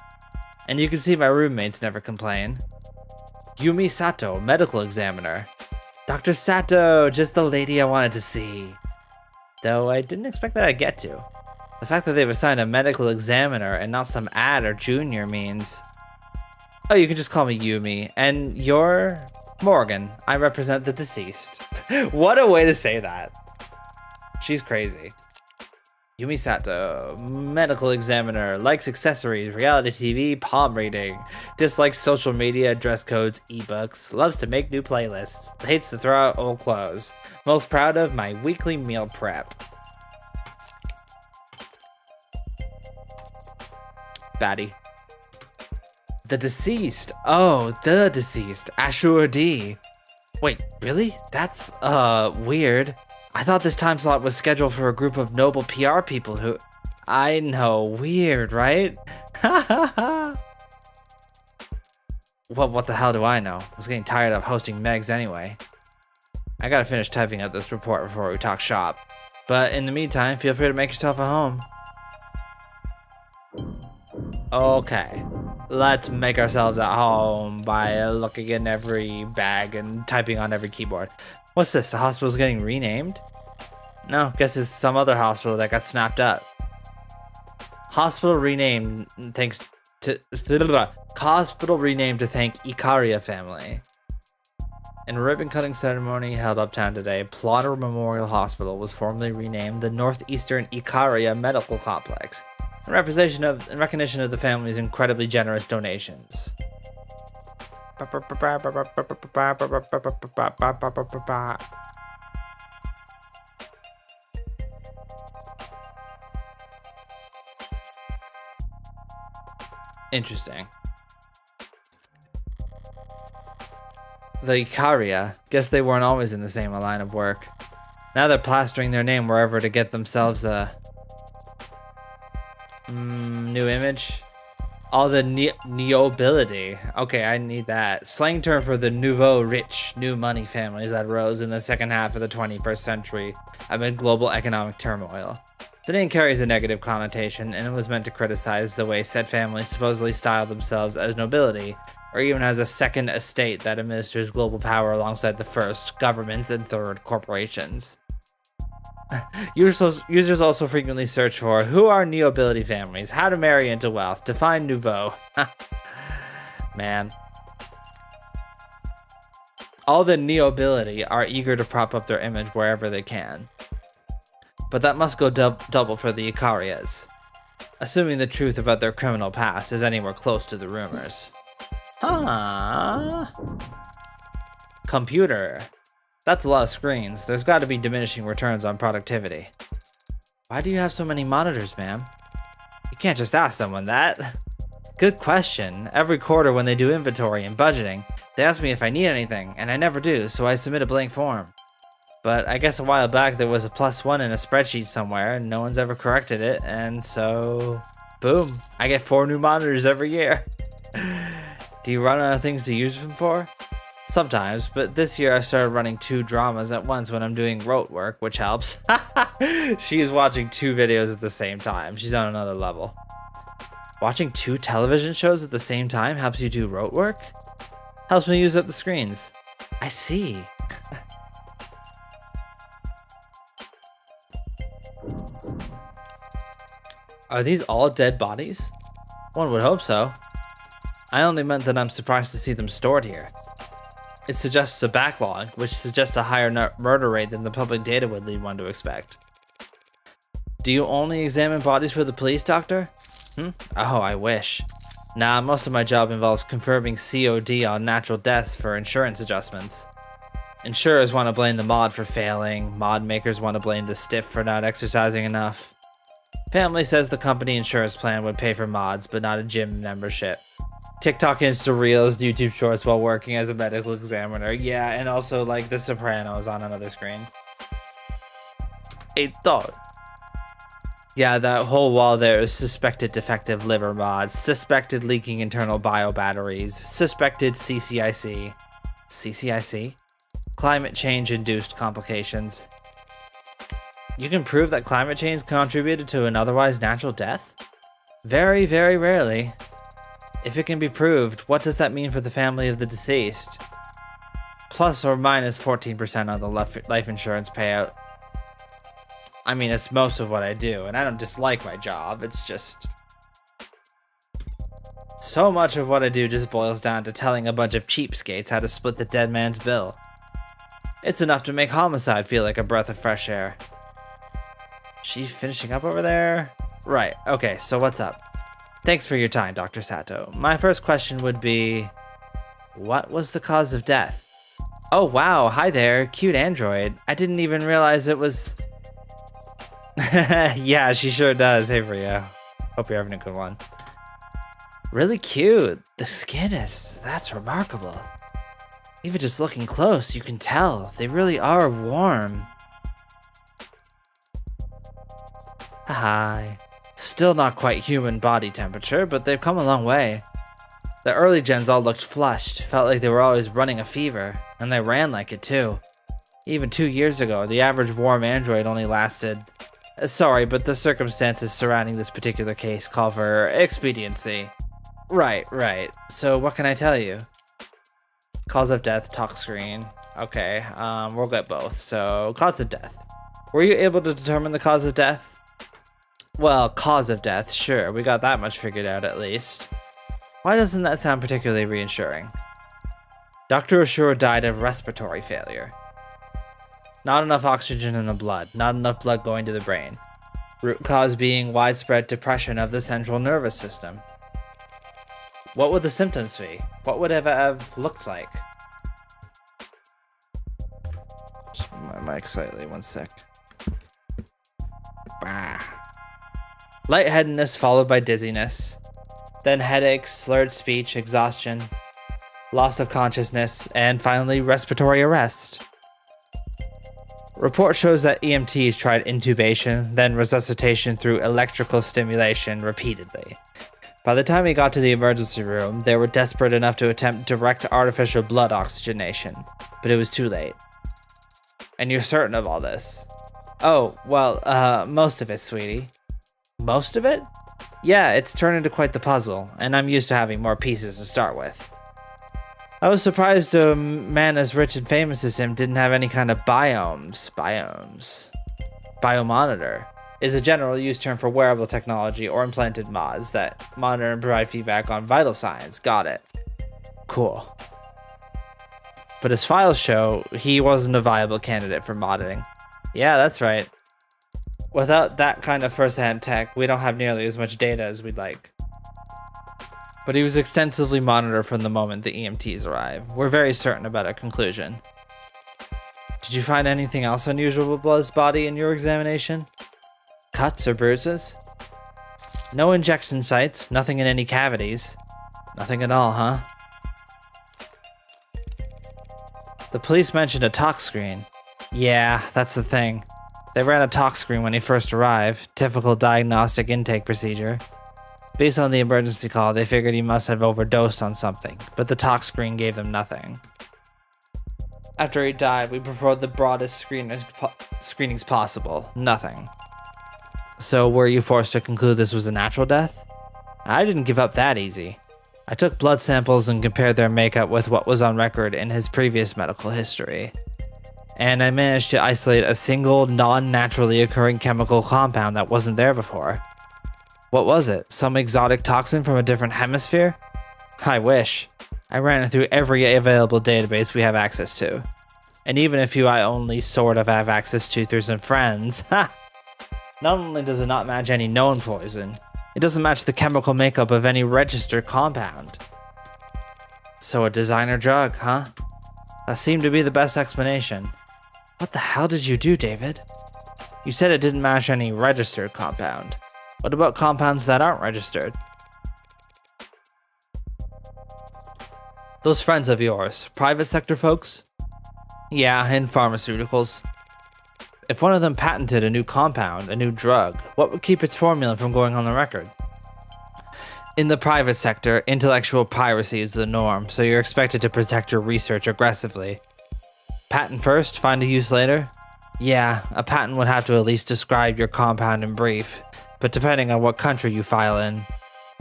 And you can see my roommates never complain. Yumi Sato, medical examiner. Dr. Sato, just the lady I wanted to see. Though I didn't expect that I'd get to. The fact that they've assigned a medical examiner and not some ad or junior means... Oh, you can just call me Yumi. And you're... Morgan. I represent the deceased. What a way to say that. She's crazy. Yumi Sato, medical examiner, likes accessories, reality TV, palm reading, dislikes social media, dress codes, ebooks, loves to make new playlists, hates to throw out old clothes, most proud of my weekly meal prep. Baddie. The deceased. Oh, the deceased. Ashur D. Wait, really? That's, weird. I thought this time slot was scheduled for a group of noble PR people who... I know, weird, right? Well, what the hell do I know? I was getting tired of hosting Megs anyway. I gotta finish typing up this report before we talk shop. But in the meantime, feel free to make yourself at home. Okay, let's make ourselves at home by looking in every bag and typing on every keyboard. What's this? The hospital's getting renamed? No, guess it's some other hospital that got snapped up. Hospital renamed thanks to hospital renamed to thank Ikaria family. In a ribbon cutting ceremony held uptown today, Plotter Memorial Hospital was formally renamed the Northeastern Ikaria Medical Complex in recognition of the family's incredibly generous donations. Interesting. The Ikaria, guess they weren't always in the same line of work. Now they're plastering their name wherever to get themselves a new image. All the neobility. Okay, I need that. Slang term for the nouveau rich, new money families that rose in the second half of the 21st century amid global economic turmoil. The name carries a negative connotation, and it was meant to criticize the way said families supposedly styled themselves as nobility, or even as a second estate that administers global power alongside the first, governments, and third, corporations. Users also frequently search for, who are neobility families? How to marry into wealth? Define nouveau. Man. All the neobility are eager to prop up their image wherever they can. But that must go double for the Ikarias, assuming the truth about their criminal past is anywhere close to the rumors. Huh. Computer. That's a lot of screens. There's got to be diminishing returns on productivity. Why do you have so many monitors, ma'am? You can't just ask someone that. Good question. Every quarter when they do inventory and budgeting, they ask me if I need anything, and I never do, so I submit a blank form. But I guess a while back there was a +1 in a spreadsheet somewhere, and no one's ever corrected it, and so... boom. I get 4 new monitors every year. Do you run out of things to use them for? Sometimes, but this year I started running 2 dramas at once when I'm doing rote work, which helps. She is watching 2 videos at the same time. She's on another level. Watching 2 television shows at the same time helps you do rote work? Helps me use up the screens. I see. Are these all dead bodies? One would hope so. I only meant that I'm surprised to see them stored here. It suggests a backlog, which suggests a higher murder rate than the public data would lead one to expect. Do you only examine bodies for the police, doctor? Oh, I wish. Nah, most of my job involves confirming COD on natural deaths for insurance adjustments. Insurers want to blame the mod for failing, mod makers want to blame the stiff for not exercising enough. Family says the company insurance plan would pay for mods, but not a gym membership. TikTok Insta Reels, YouTube Shorts while working as a medical examiner. Yeah, and also like The Sopranos on another screen. It thought. Yeah, that whole wall there is suspected defective liver mods, suspected leaking internal bio batteries, suspected CCIC. CCIC? Climate change induced complications. You can prove that climate change contributed to an otherwise natural death? Very, very rarely. If it can be proved, what does that mean for the family of the deceased? Plus or minus 14% on the life insurance payout. I mean, it's most of what I do, and I don't dislike my job, it's just... so much of what I do just boils down to telling a bunch of cheapskates how to split the dead man's bill. It's enough to make homicide feel like a breath of fresh air. She finishing up over there? Right, okay, so what's up? Thanks for your time, Dr. Sato. My first question would be, what was the cause of death? Oh wow, hi there, cute android. I didn't even realize it was... Yeah, she sure does. Hey, Rio. Hope you're having a good one. Really cute. The skin is... that's remarkable. Even just looking close, you can tell. They really are warm. Hi. Still not quite human body temperature, but they've come a long way. The early gens all looked flushed, felt like they were always running a fever, and they ran like it too. Even 2 years ago, the average warm android only lasted... Sorry, but the circumstances surrounding this particular case call for expediency. Right. So what can I tell you? Cause of death, talk screen. Okay, we'll get both. So, cause of death. Were you able to determine the cause of death? Well, cause of death, sure, we got that much figured out at least. Why doesn't that sound particularly reassuring? Dr. Ashur died of respiratory failure. Not enough oxygen in the blood, not enough blood going to the brain. Root cause being widespread depression of the central nervous system. What would the symptoms be? What would it have looked like? Just move my mic slightly, one sec. Bah. Lightheadedness followed by dizziness. Then headaches, slurred speech, exhaustion, loss of consciousness, and finally respiratory arrest. Report shows that EMTs tried intubation, then resuscitation through electrical stimulation repeatedly. By the time he got to the emergency room, they were desperate enough to attempt direct artificial blood oxygenation, but it was too late. And you're certain of all this? Oh, well, most of it, sweetie. Most of it? Yeah, it's turned into quite the puzzle, and I'm used to having more pieces to start with. I was surprised a man as rich and famous as him didn't have any kind of biomes. Biomonitor is a general use term for wearable technology or implanted mods that monitor and provide feedback on vital signs. Got it. Cool. But his files show he wasn't a viable candidate for modding. Yeah, that's right. Without that kind of first-hand tech, we don't have nearly as much data as we'd like. But he was extensively monitored from the moment the EMTs arrived. We're very certain about our conclusion. Did you find anything else unusual with Blood's body in your examination? Cuts or bruises? No injection sites, nothing in any cavities. Nothing at all, huh? The police mentioned a talk screen. Yeah, that's the thing. They ran a talk screen when he first arrived, typical diagnostic intake procedure. Based on the emergency call, they figured he must have overdosed on something, but the talk screen gave them nothing. After he died, we performed the broadest screenings possible. Nothing. So were you forced to conclude this was a natural death? I didn't give up that easy. I took blood samples and compared their makeup with what was on record in his previous medical history. And I managed to isolate a single non-naturally occurring chemical compound that wasn't there before. What was it? Some exotic toxin from a different hemisphere? I wish. I ran it through every available database we have access to. And even a few I only sort of have access to through some friends. Ha! Not only does it not match any known poison, it doesn't match the chemical makeup of any registered compound. So a designer drug, huh? That seemed to be the best explanation. What the hell did you do, David? You said it didn't match any registered compound. What about compounds that aren't registered? Those friends of yours, private sector folks? Yeah, in pharmaceuticals. If one of them patented a new compound, a new drug, what would keep its formula from going on the record? In the private sector, intellectual piracy is the norm, so you're expected to protect your research aggressively. Patent first, find a use later? Yeah, a patent would have to at least describe your compound in brief, but depending on what country you file in,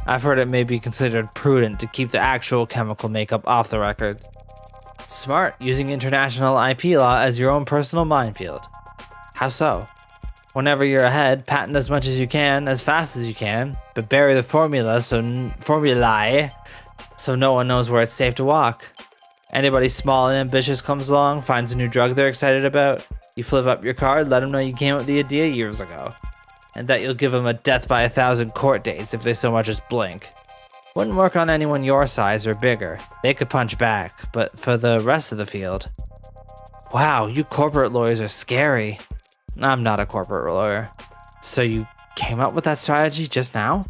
I've heard it may be considered prudent to keep the actual chemical makeup off the record. Smart, using international IP law as your own personal minefield. How so? Whenever you're ahead, patent as much as you can, as fast as you can, but bury the formulae so no one knows where it's safe to walk. Anybody small and ambitious comes along, finds a new drug they're excited about, you flip up your card, let them know you came up with the idea years ago, and that you'll give them a death by 1,000 court dates if they so much as blink. Wouldn't work on anyone your size or bigger. They could punch back, but for the rest of the field... Wow, you corporate lawyers are scary. I'm not a corporate lawyer. So you came up with that strategy just now?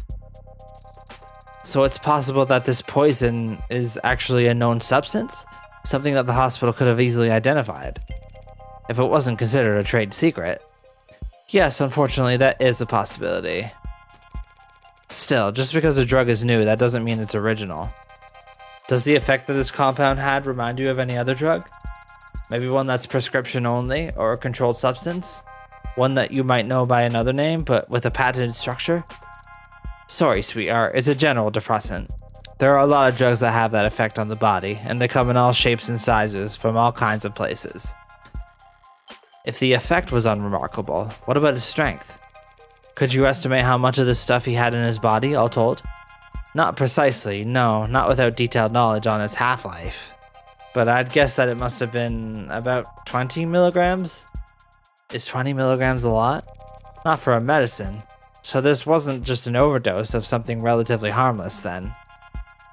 So it's possible that this poison is actually a known substance? Something that the hospital could have easily identified. If it wasn't considered a trade secret. Yes, unfortunately, that is a possibility. Still, just because a drug is new, that doesn't mean it's original. Does the effect that this compound had remind you of any other drug? Maybe one that's prescription only, or a controlled substance? One that you might know by another name, but with a patented structure? Sorry, sweetheart, it's a general depressant. There are a lot of drugs that have that effect on the body, and they come in all shapes and sizes from all kinds of places. If the effect was unremarkable, what about his strength? Could you estimate how much of this stuff he had in his body, all told? Not precisely, no, not without detailed knowledge on its half-life. But I'd guess that it must have been about 20 milligrams? Is 20 milligrams a lot? Not for a medicine. So this wasn't just an overdose of something relatively harmless then.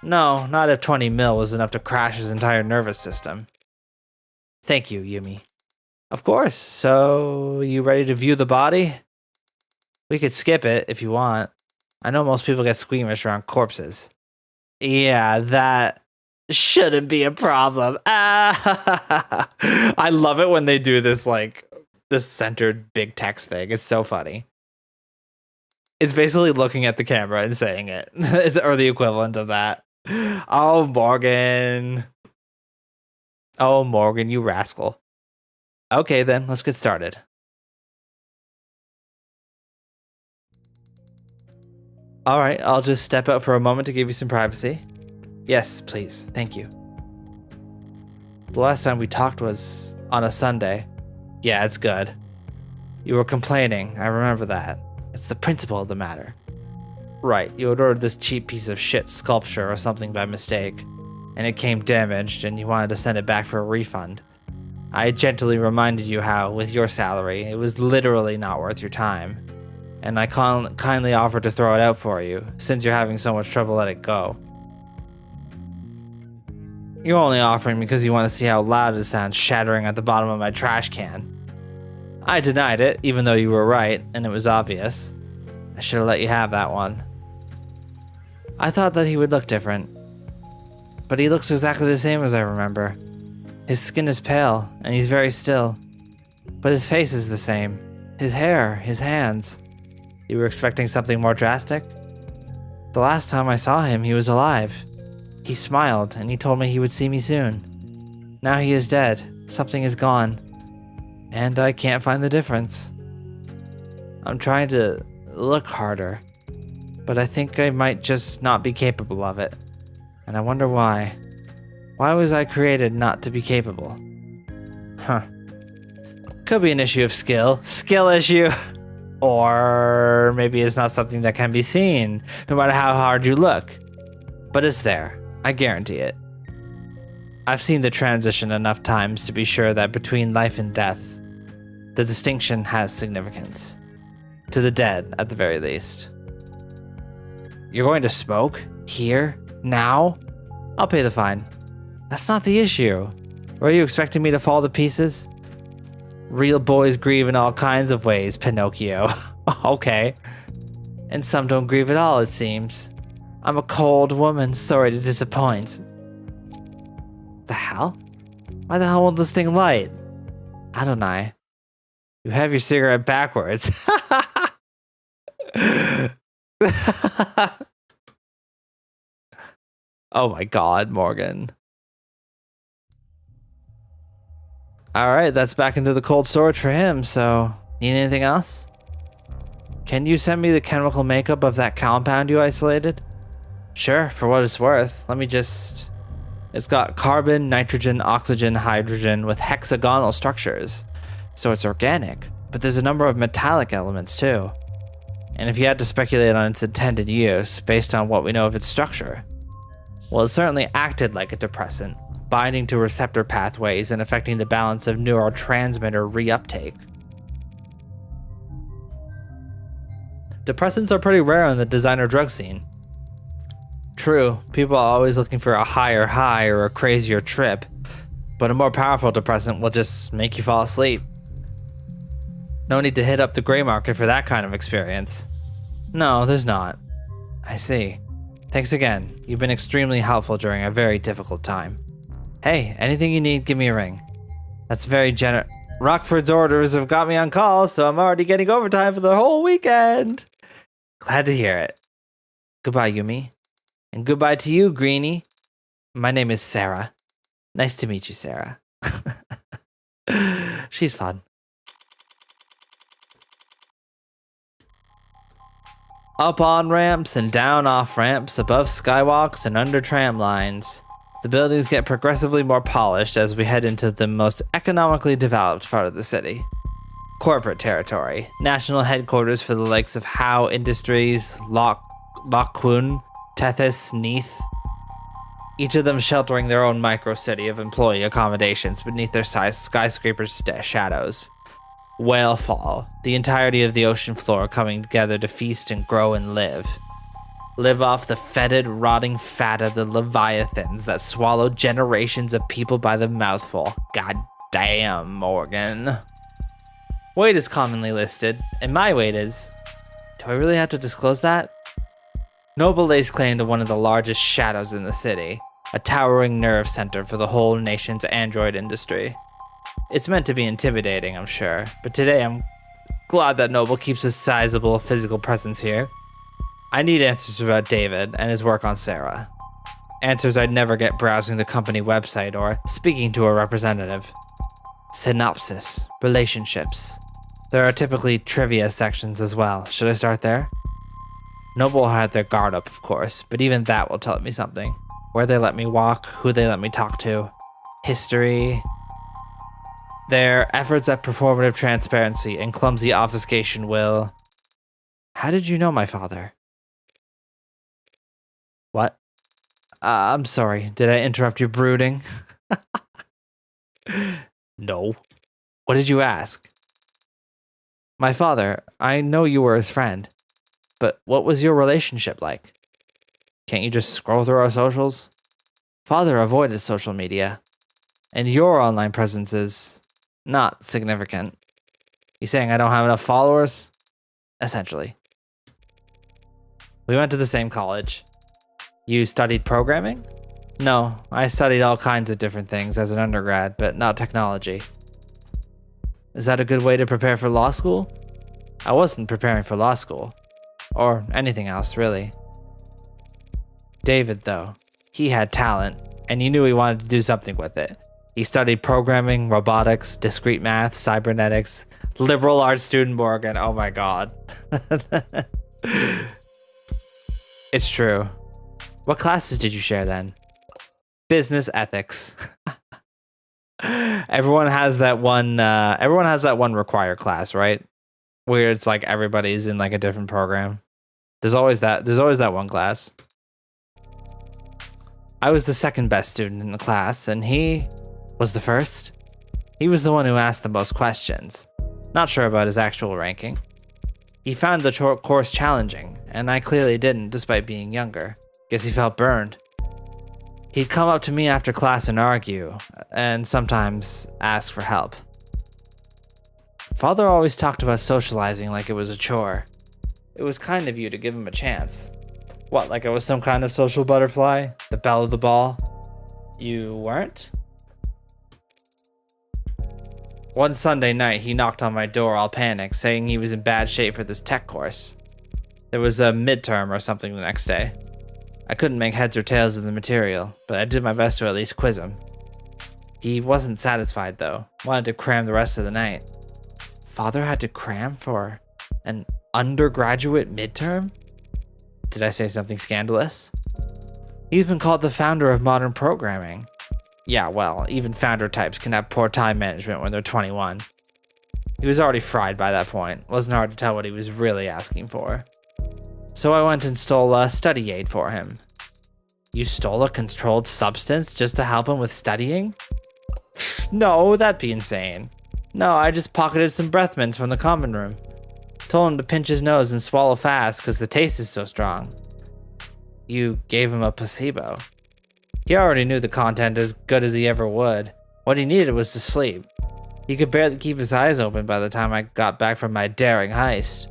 No, not if 20 mil was enough to crash his entire nervous system. Thank you, Yumi. Of course, so you ready to view the body? We could skip it if you want. I know most people get squeamish around corpses. Yeah, that shouldn't be a problem. I love it when they do this, like, this centered big text thing. It's so funny. It's basically looking at the camera and saying it. Or the equivalent of that. Oh, Morgan. Oh, Morgan, you rascal. Okay, then, let's get started. Alright, I'll just step out for a moment to give you some privacy. Yes, please. Thank you. The last time we talked was on a Sunday. Yeah, it's good. You were complaining, I remember that. It's the principle of the matter. Right, you had ordered this cheap piece of shit sculpture or something by mistake, and it came damaged and you wanted to send it back for a refund. I gently reminded you how, with your salary, it was literally not worth your time. And I kindly offered to throw it out for you, since you're having so much trouble letting it go. You're only offering because you want to see how loud it sounds shattering at the bottom of my trash can. I denied it, even though you were right, and it was obvious. I should have let you have that one. I thought that he would look different. But he looks exactly the same as I remember. His skin is pale, and he's very still. But his face is the same. His hair, his hands. You were expecting something more drastic? The last time I saw him, he was alive. He smiled, and he told me he would see me soon. Now he is dead. Something is gone. And I can't find the difference. I'm trying to look harder, but I think I might just not be capable of it. And I wonder why. Why was I created not to be capable? Huh. Could be an issue of skill. Skill issue. Or maybe it's not something that can be seen, no matter how hard you look. But it's there. I guarantee it. I've seen the transition enough times to be sure that between life and death, the distinction has significance. To the dead, at the very least. You're going to smoke? Here? Now? I'll pay the fine. That's not the issue. Were you expecting me to fall to pieces? Real boys grieve in all kinds of ways, Pinocchio. Okay. And some don't grieve at all, it seems. I'm a cold woman, sorry to disappoint. The hell? Why the hell won't this thing light? Adonai. You have your cigarette backwards. Oh my god, Morgan. Alright, that's back into the cold storage for him, so need anything else? Can you send me the chemical makeup of that compound you isolated? Sure, for what it's worth. Let me just... It's got carbon, nitrogen, oxygen, hydrogen with hexagonal structures. So it's organic, but there's a number of metallic elements too. And if you had to speculate on its intended use, based on what we know of its structure, well, it certainly acted like a depressant, binding to receptor pathways and affecting the balance of neurotransmitter reuptake. Depressants are pretty rare in the designer drug scene. True, people are always looking for a higher high or a crazier trip, but a more powerful depressant will just make you fall asleep. No need to hit up the gray market for that kind of experience. No, there's not. I see. Thanks again. You've been extremely helpful during a very difficult time. Hey, anything you need, give me a ring. That's very Rockford's orders have got me on call, so I'm already getting overtime for the whole weekend. Glad to hear it. Goodbye, Yumi. And goodbye to you, Greenie. My name is Sarah. Nice to meet you, Sarah. She's fun. Up on ramps and down off ramps, above skywalks and under tram lines. The buildings get progressively more polished as we head into the most economically developed part of the city. Corporate territory, national headquarters for the likes of Howe Industries, Lockwoon, Tethys, Neath. Each of them sheltering their own micro-city of employee accommodations beneath their skyscrapers' shadows. Whalefall, the entirety of the ocean floor coming together to feast and grow and live. Live off the fetid, rotting fat of the leviathans that swallow generations of people by the mouthful. God damn, Morgan. Weight is commonly listed, and my weight is... Do I really have to disclose that? Noble lays claim to one of the largest shadows in the city, a towering nerve center for the whole nation's android industry. It's meant to be intimidating, I'm sure, but today I'm glad that Noble keeps a sizable physical presence here. I need answers about David and his work on Sarah. Answers I'd never get browsing the company website or speaking to a representative. Synopsis, relationships. There are typically trivia sections as well. Should I start there? Noble had their guard up, of course, but even that will tell me something. Where they let me walk, who they let me talk to, history. Their efforts at performative transparency and clumsy obfuscation will... How did you know my father? What? I'm sorry, did I interrupt your brooding? No. What did you ask? My father, I know you were his friend, but what was your relationship like? Can't you just scroll through our socials? Father avoided social media, and your online presence is not significant. You saying I don't have enough followers? Essentially. We went to the same college. You studied programming? No, I studied all kinds of different things as an undergrad, but not technology. Is that a good way to prepare for law school? I wasn't preparing for law school. Or anything else, really. David, though, he had talent, and you knew he wanted to do something with it. He studied programming, robotics, discrete math, cybernetics, liberal arts student Morgan. Oh my god. It's true. What classes did you share then? Business ethics. Everyone has that one required class, right? Where it's like everybody's in like a different program. There's always that one class. I was the second best student in the class, and he was the first. He was the one who asked the most questions. Not sure about his actual ranking. He found the course challenging, and I clearly didn't, despite being younger. Guess he felt burned. He'd come up to me after class and argue, and sometimes ask for help. Father always talked about socializing like it was a chore. It was kind of you to give him a chance. What, like I was some kind of social butterfly? The belle of the ball? You weren't? One Sunday night, he knocked on my door all panicked, saying he was in bad shape for this tech course. There was a midterm or something the next day. I couldn't make heads or tails of the material, but I did my best to at least quiz him. He wasn't satisfied, though. Wanted to cram the rest of the night. Father had to cram for an undergraduate midterm? Did I say something scandalous? He's been called the founder of modern programming. Yeah, well, even founder types can have poor time management when they're 21. He was already fried by that point. Wasn't hard to tell what he was really asking for. So I went and stole a study aid for him. You stole a controlled substance just to help him with studying? No, that'd be insane. No, I just pocketed some breath mints from the common room. Told him to pinch his nose and swallow fast because the taste is so strong. You gave him a placebo. He already knew the content as good as he ever would. What he needed was to sleep. He could barely keep his eyes open by the time I got back from my daring heist.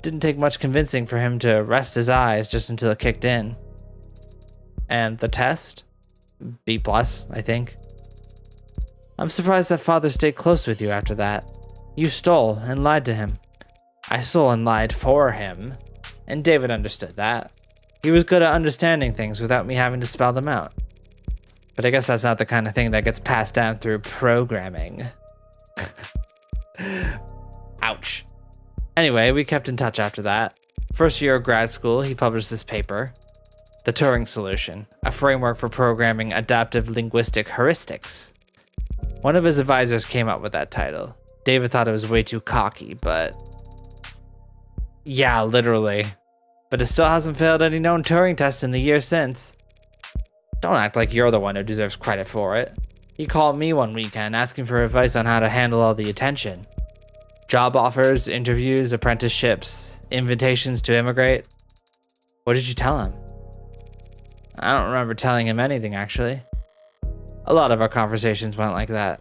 Didn't take much convincing for him to rest his eyes just until it kicked in. And the test? B+, I think. I'm surprised that Father stayed close with you after that. You stole and lied to him. I stole and lied for him, and David understood that. He was good at understanding things without me having to spell them out. But I guess that's not the kind of thing that gets passed down through programming. Ouch. Anyway, we kept in touch after that. First year of grad school, he published this paper, The Turing Solution, a framework for programming adaptive linguistic heuristics. One of his advisors came up with that title. David thought it was way too cocky, but... yeah, literally. But it still hasn't failed any known Turing test in the year since. Don't act like you're the one who deserves credit for it. He called me one weekend asking for advice on how to handle all the attention. Job offers, interviews, apprenticeships, invitations to immigrate. What did you tell him? I don't remember telling him anything, actually. A lot of our conversations went like that.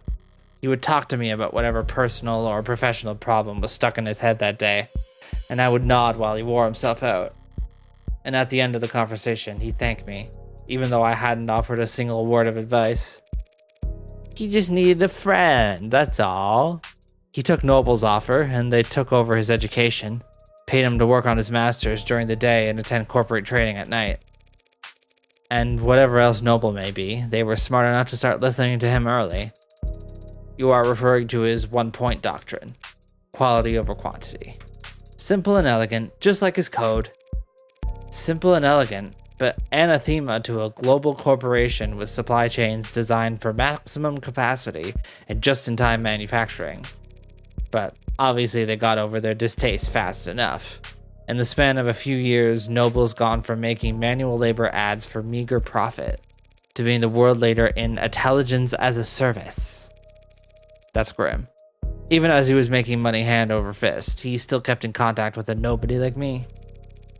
He would talk to me about whatever personal or professional problem was stuck in his head that day, and I would nod while he wore himself out. And at the end of the conversation, he'd thank me, even though I hadn't offered a single word of advice. He just needed a friend, that's all. He took Noble's offer, and they took over his education, paid him to work on his master's during the day and attend corporate training at night. And whatever else Noble may be, they were smart enough to start listening to him early. You are referring to his one-point doctrine, quality over quantity. Simple and elegant, just like his code. Simple and elegant, but anathema to a global corporation with supply chains designed for maximum capacity and just-in-time manufacturing. But obviously they got over their distaste fast enough. In the span of a few years, Noble's gone from making manual labor ads for meager profit to being the world leader in intelligence as a service. That's grim. Even as he was making money hand over fist, he still kept in contact with a nobody like me.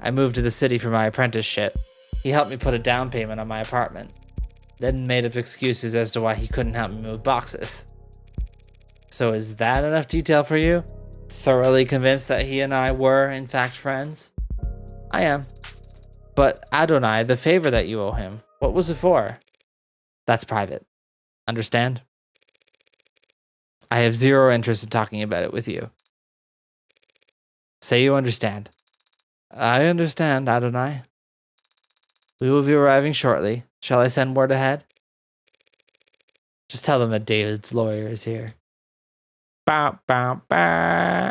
I moved to the city for my apprenticeship. He helped me put a down payment on my apartment, then made up excuses as to why he couldn't help me move boxes. So is that enough detail for you? Thoroughly convinced that he and I were, in fact, friends? I am. But Adonai, the favor that you owe him, what was it for? That's private. Understand? I have zero interest in talking about it with you. Say you understand. I understand, Adonai. We will be arriving shortly. Shall I send word ahead? Just tell them that David's lawyer is here. Bow, bow, bow.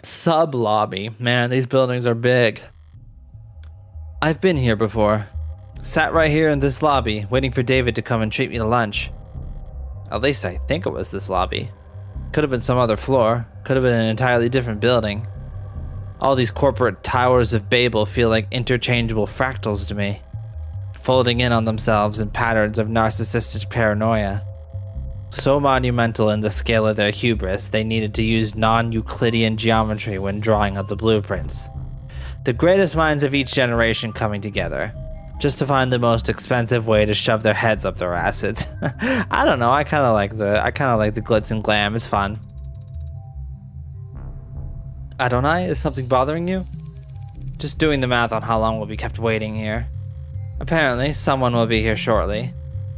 Sub lobby. Man, these buildings are big. I've been here before. Sat right here in this lobby, waiting for David to come and treat me to lunch. At least I think it was this lobby. Could have been some other floor. Could have been an entirely different building. All these corporate towers of Babel feel like interchangeable fractals to me, folding in on themselves in patterns of narcissistic paranoia. So monumental in the scale of their hubris, they needed to use non-Euclidean geometry when drawing up the blueprints. The greatest minds of each generation coming together, just to find the most expensive way to shove their heads up their asses. I don't know, I kind of like the glitz and glam, it's fun. Adonai, is something bothering you? Just doing the math on how long we'll be kept waiting here. Apparently, someone will be here shortly.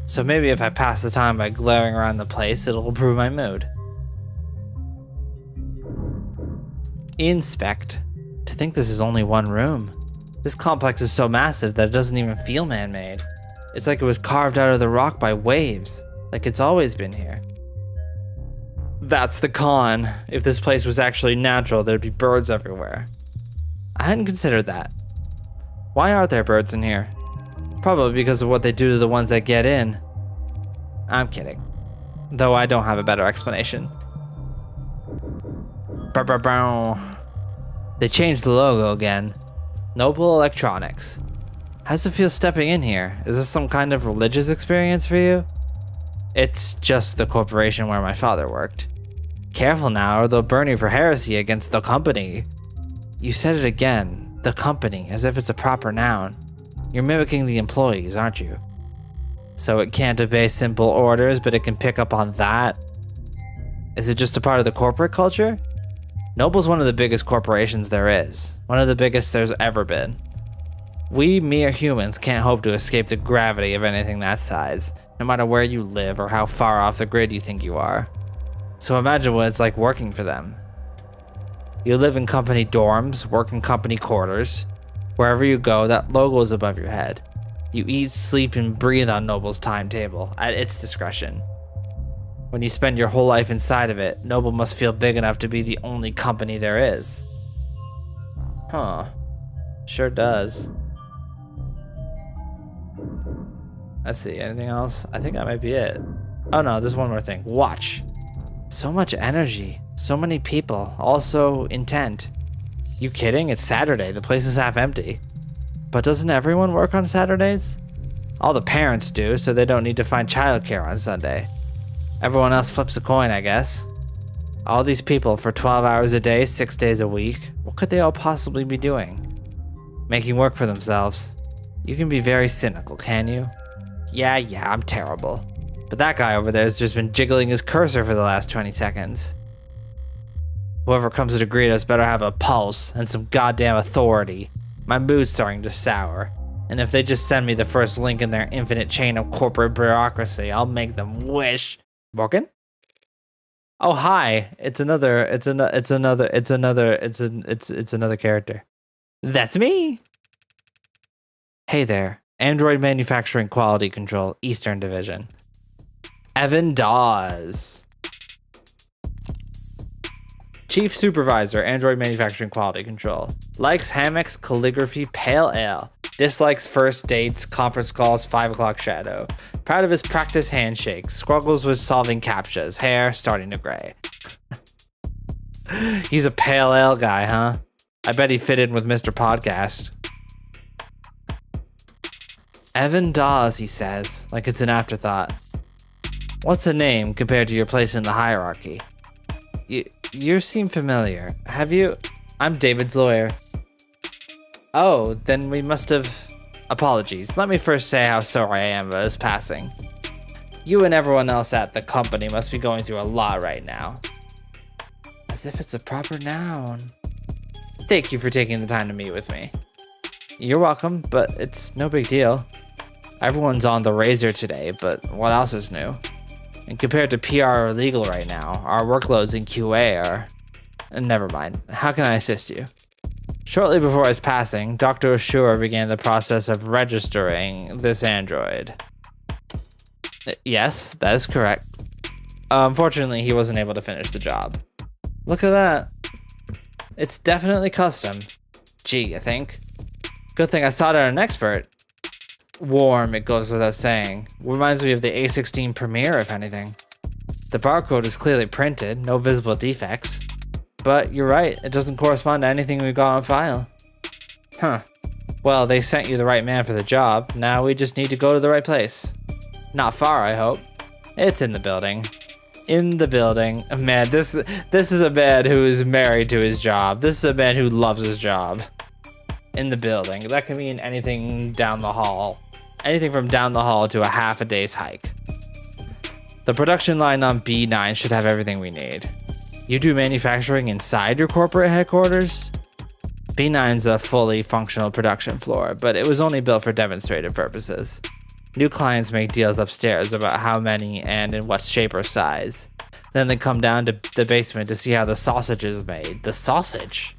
So maybe if I pass the time by glaring around the place, it'll improve my mood. Inspect. To think this is only one room. This complex is so massive that it doesn't even feel man-made. It's like it was carved out of the rock by waves, like it's always been here. That's the con. If this place was actually natural, there'd be birds everywhere. I hadn't considered that. Why aren't there birds in here? Probably because of what they do to the ones that get in. I'm kidding. Though I don't have a better explanation. They changed the logo again. Noble Electronics. How's it feel stepping in here? Is this some kind of religious experience for you? It's just the corporation where my father worked. Careful now, or they'll burn you for heresy against the company. You said it again, the company, as if it's a proper noun. You're mimicking the employees, aren't you? So it can't obey simple orders, but it can pick up on that? Is it just a part of the corporate culture? Noble's one of the biggest corporations there is. One of the biggest there's ever been. We mere humans can't hope to escape the gravity of anything that size, no matter where you live or how far off the grid you think you are. So imagine what it's like working for them. You live in company dorms, work in company quarters. Wherever you go, that logo is above your head. You eat, sleep, and breathe on Noble's timetable, at its discretion. When you spend your whole life inside of it, Noble must feel big enough to be the only company there is. Huh. Sure does. Let's see, anything else? I think that might be it. Oh no, there's one more thing. Watch. So much energy. So many people. Also intent. You kidding? It's Saturday. The place is half empty. But doesn't everyone work on Saturdays? All the parents do, so they don't need to find childcare on Sunday. Everyone else flips a coin, I guess. All these people for 12 hours a day, 6 days a week. What could they all possibly be doing? Making work for themselves. You can be very cynical, can you? Yeah, I'm terrible. But that guy over there has just been jiggling his cursor for the last 20 seconds. Whoever comes to greet us better have a pulse and some goddamn authority. My mood's starting to sour. And if they just send me the first link in their infinite chain of corporate bureaucracy, I'll make them wish. Morgan? Oh, hi. It's another character. That's me. Hey there. Android Manufacturing Quality Control, Eastern Division. Evan Dawes. Chief Supervisor, Android Manufacturing Quality Control. Likes hammocks, calligraphy, pale ale. Dislikes first dates, conference calls, 5 o'clock shadow. Proud of his practice handshakes. Struggles with solving captchas. Hair starting to gray. He's a pale ale guy, huh? I bet he fit in with Mr. Podcast. Evan Dawes, he says, like it's an afterthought. What's a name compared to your place in the hierarchy? You seem familiar. Have you? I'm David's lawyer. Oh, then we must have... Apologies. Let me first say how sorry I am about his passing. You and everyone else at the company must be going through a lot right now. As if it's a proper noun. Thank you for taking the time to meet with me. You're welcome, but it's no big deal. Everyone's on the razor today, but what else is new? And compared to PR or legal right now, our workloads in QA are... Never mind. How can I assist you? Shortly before his passing, Dr. Ashur began the process of registering this android. Yes, that is correct. Unfortunately, he wasn't able to finish the job. Look at that. It's definitely custom. Gee, I think. Good thing I sought out an expert. Warm, it goes without saying. Reminds me of the A16 Premiere, if anything. The barcode is clearly printed, no visible defects. But you're right, it doesn't correspond to anything we've got on file. Huh. Well, they sent you the right man for the job. Now we just need to go to the right place. Not far, I hope. It's in the building. In the building. Man, this is a man who is married to his job. This is a man who loves his job. In the building. That can mean anything down the hall. Anything from down the hall to a half a day's hike. The production line on B9 should have everything we need. You do manufacturing inside your corporate headquarters? B9's a fully functional production floor, but it was only built for demonstrative purposes. New clients make deals upstairs about how many and in what shape or size. Then they come down to the basement to see how the sausage is made. The sausage?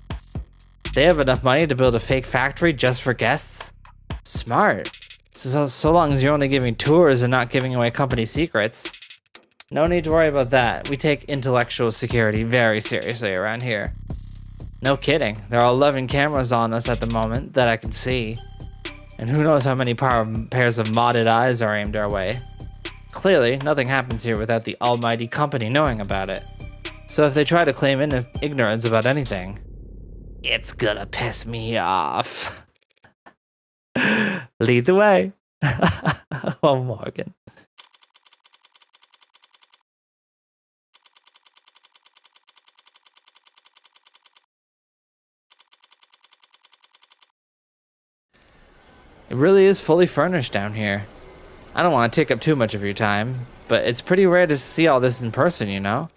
They have enough money to build a fake factory just for guests? Smart. So long as you're only giving tours and not giving away company secrets. No need to worry about that. We take intellectual security very seriously around here. No kidding. There are 11 cameras on us at the moment that I can see. And who knows how many pairs of modded eyes are aimed our way. Clearly, nothing happens here without the almighty company knowing about it. So if they try to claim ignorance about anything, it's gonna piss me off. Lead the way. Oh, Morgan. It really is fully furnished down here. I don't want to take up too much of your time, but it's pretty rare to see all this in person, you know?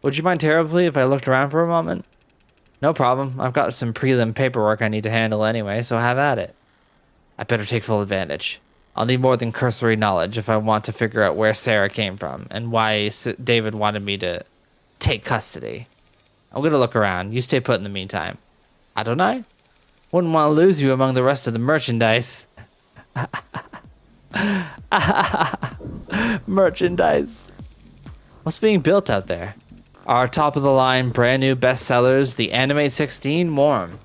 Would you mind terribly if I looked around for a moment? No problem. I've got some prelim paperwork I need to handle anyway, so have at it. I better take full advantage. I'll need more than cursory knowledge if I want to figure out where Sarah came from and why David wanted me to take custody. I'm gonna look around. You stay put in the meantime. Adonai? Wouldn't want to lose you among the rest of the merchandise. Merchandise. What's being built out there? Our top-of-the-line, brand-new bestsellers, the Animate 16 Warm.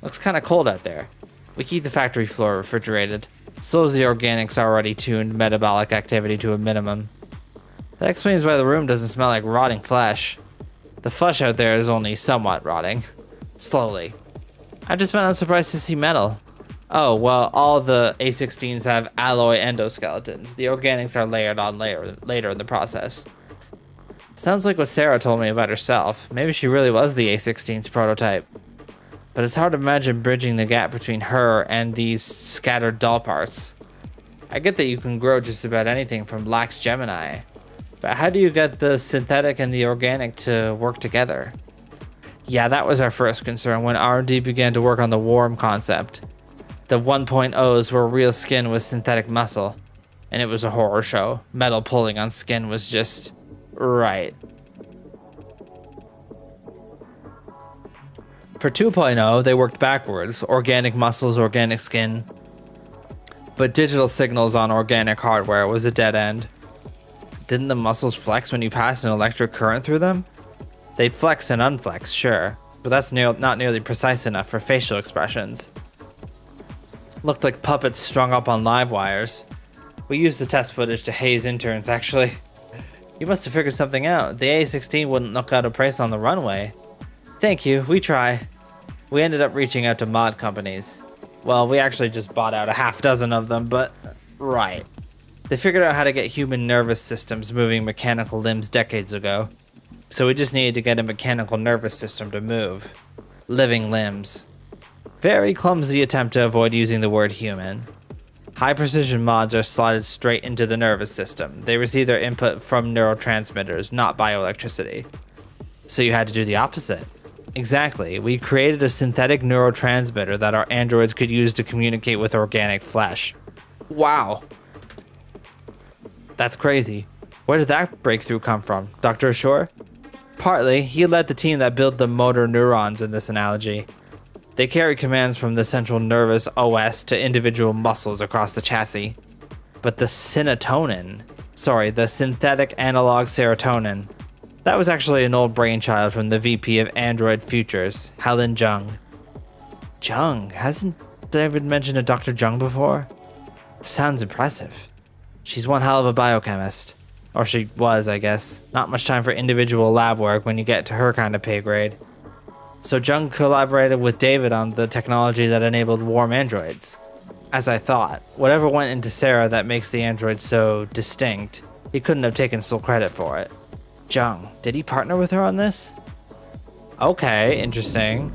Looks kind of cold out there. We keep the factory floor refrigerated. So is the organics already tuned metabolic activity to a minimum. That explains why the room doesn't smell like rotting flesh. The flesh out there is only somewhat rotting. Slowly. I just meant I'm surprised to see metal. Oh, well, all the A16s have alloy endoskeletons. The organics are layered on later in the process. Sounds like what Sarah told me about herself. Maybe she really was the A16's prototype. But it's hard to imagine bridging the gap between her and these scattered doll parts. I get that you can grow just about anything from lax Gemini. But how do you get the synthetic and the organic to work together? Yeah, that was our first concern when R&D began to work on the warm concept. The 1.0s were real skin with synthetic muscle, and it was a horror show. Metal pulling on skin was just right. For 2.0, they worked backwards. Organic muscles, organic skin. But digital signals on organic hardware was a dead end. Didn't the muscles flex when you passed an electric current through them? They'd flex and unflex, sure, but that's not nearly precise enough for facial expressions. Looked like puppets strung up on live wires. We used the test footage to haze interns, actually. You must have figured something out. The A16 wouldn't knock out a price on the runway. Thank you, we try. We ended up reaching out to mod companies. Well, we actually just bought out a half dozen of them, but right. They figured out how to get human nervous systems moving mechanical limbs decades ago. So we just needed to get a mechanical nervous system to move. Living limbs. Very clumsy attempt to avoid using the word human. High precision mods are slotted straight into the nervous system. They receive their input from neurotransmitters, not bioelectricity. So you had to do the opposite. Exactly. We created a synthetic neurotransmitter that our androids could use to communicate with organic flesh. Wow. That's crazy. Where did that breakthrough come from? Dr. Ashore? Partly, he led the team that built the motor neurons in this analogy. They carry commands from the central nervous OS to individual muscles across the chassis. But the synthetic analog serotonin, that was actually an old brainchild from the VP of Android Futures, Helen Jung. Jung? Hasn't David mentioned a Dr. Jung before? Sounds impressive. She's one hell of a biochemist. Or she was, I guess. Not much time for individual lab work when you get to her kind of pay grade. So Jung collaborated with David on the technology that enabled warm androids. As I thought, whatever went into Sarah that makes the android so distinct, he couldn't have taken sole credit for it. Jung, did he partner with her on this? Okay, interesting.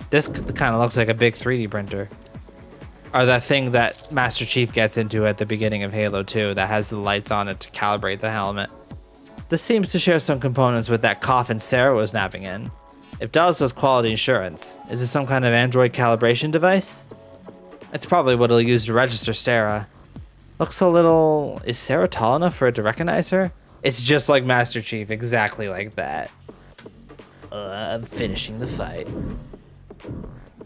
This kind of looks like a big 3D printer. Or that thing that Master Chief gets into at the beginning of Halo 2 that has the lights on it to calibrate the helmet. This seems to share some components with that coffin Sarah was napping in. If DAWS does quality assurance, is it some kind of Android calibration device? It's probably what it'll use to register Sarah. Looks a little... Is Sarah tall enough for it to recognize her? It's just like Master Chief, exactly like that. I'm finishing the fight.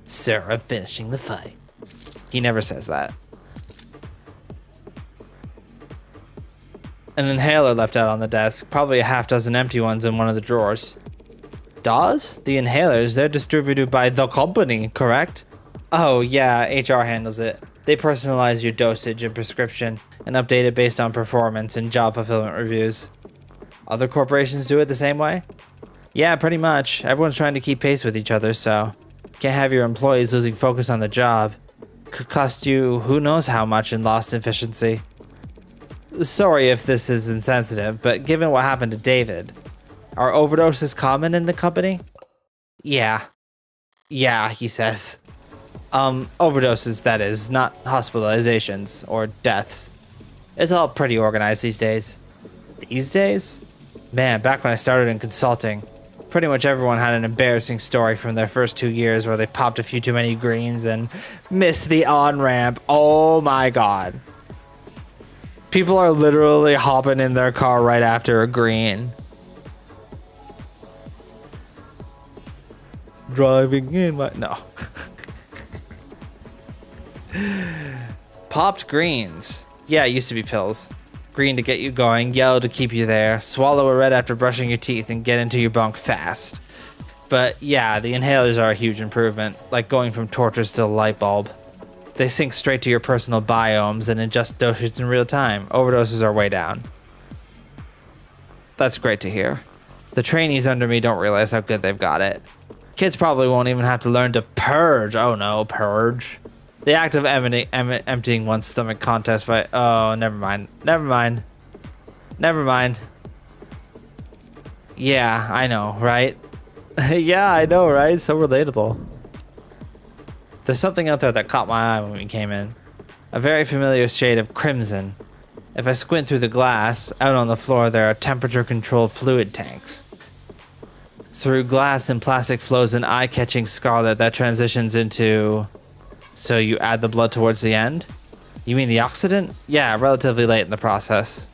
Sarah finishing the fight. He never says that. An inhaler left out on the desk, probably a half dozen empty ones in one of the drawers. DAWS? The inhalers, they're distributed by the company, correct? Oh yeah, HR handles it. They personalize your dosage and prescription and update it based on performance and job fulfillment reviews. Other corporations do it the same way? Yeah, pretty much. Everyone's trying to keep pace with each other, so can't have your employees losing focus on the job. Could cost you who knows how much in lost efficiency. Sorry if this is insensitive, but given what happened to David, are overdoses common in the company? Yeah, he says. Overdoses, that is, not hospitalizations or deaths. It's all pretty organized these days. These days? Man, back when I started in consulting, Pretty much everyone had an embarrassing story from their first 2 years where they popped a few too many greens and missed the on-ramp. Oh my god. People are literally hopping in their car right after a green. Driving in my... No. Popped greens. Yeah, it used to be pills. Green to get you going, yellow to keep you there, swallow a red after brushing your teeth and get into your bunk fast. But yeah, the inhalers are a huge improvement, like going from torches to a light bulb. They sync straight to your personal biomes and adjust dosage in real time. Overdoses are way down. That's great to hear. The trainees under me don't realize how good they've got it. Kids probably won't even have to learn to purge. Oh no, purge. The act of emptying one's stomach contest by... Oh, never mind. Never mind. Never mind. Yeah, I know, right? Yeah, I know, right? So relatable. There's something out there that caught my eye when we came in. A very familiar shade of crimson. If I squint through the glass, out on the floor there are temperature-controlled fluid tanks. Through glass and plastic flows an eye-catching scarlet that transitions into... So you add the blood towards the end? You mean the oxidant? Yeah, relatively late in the process.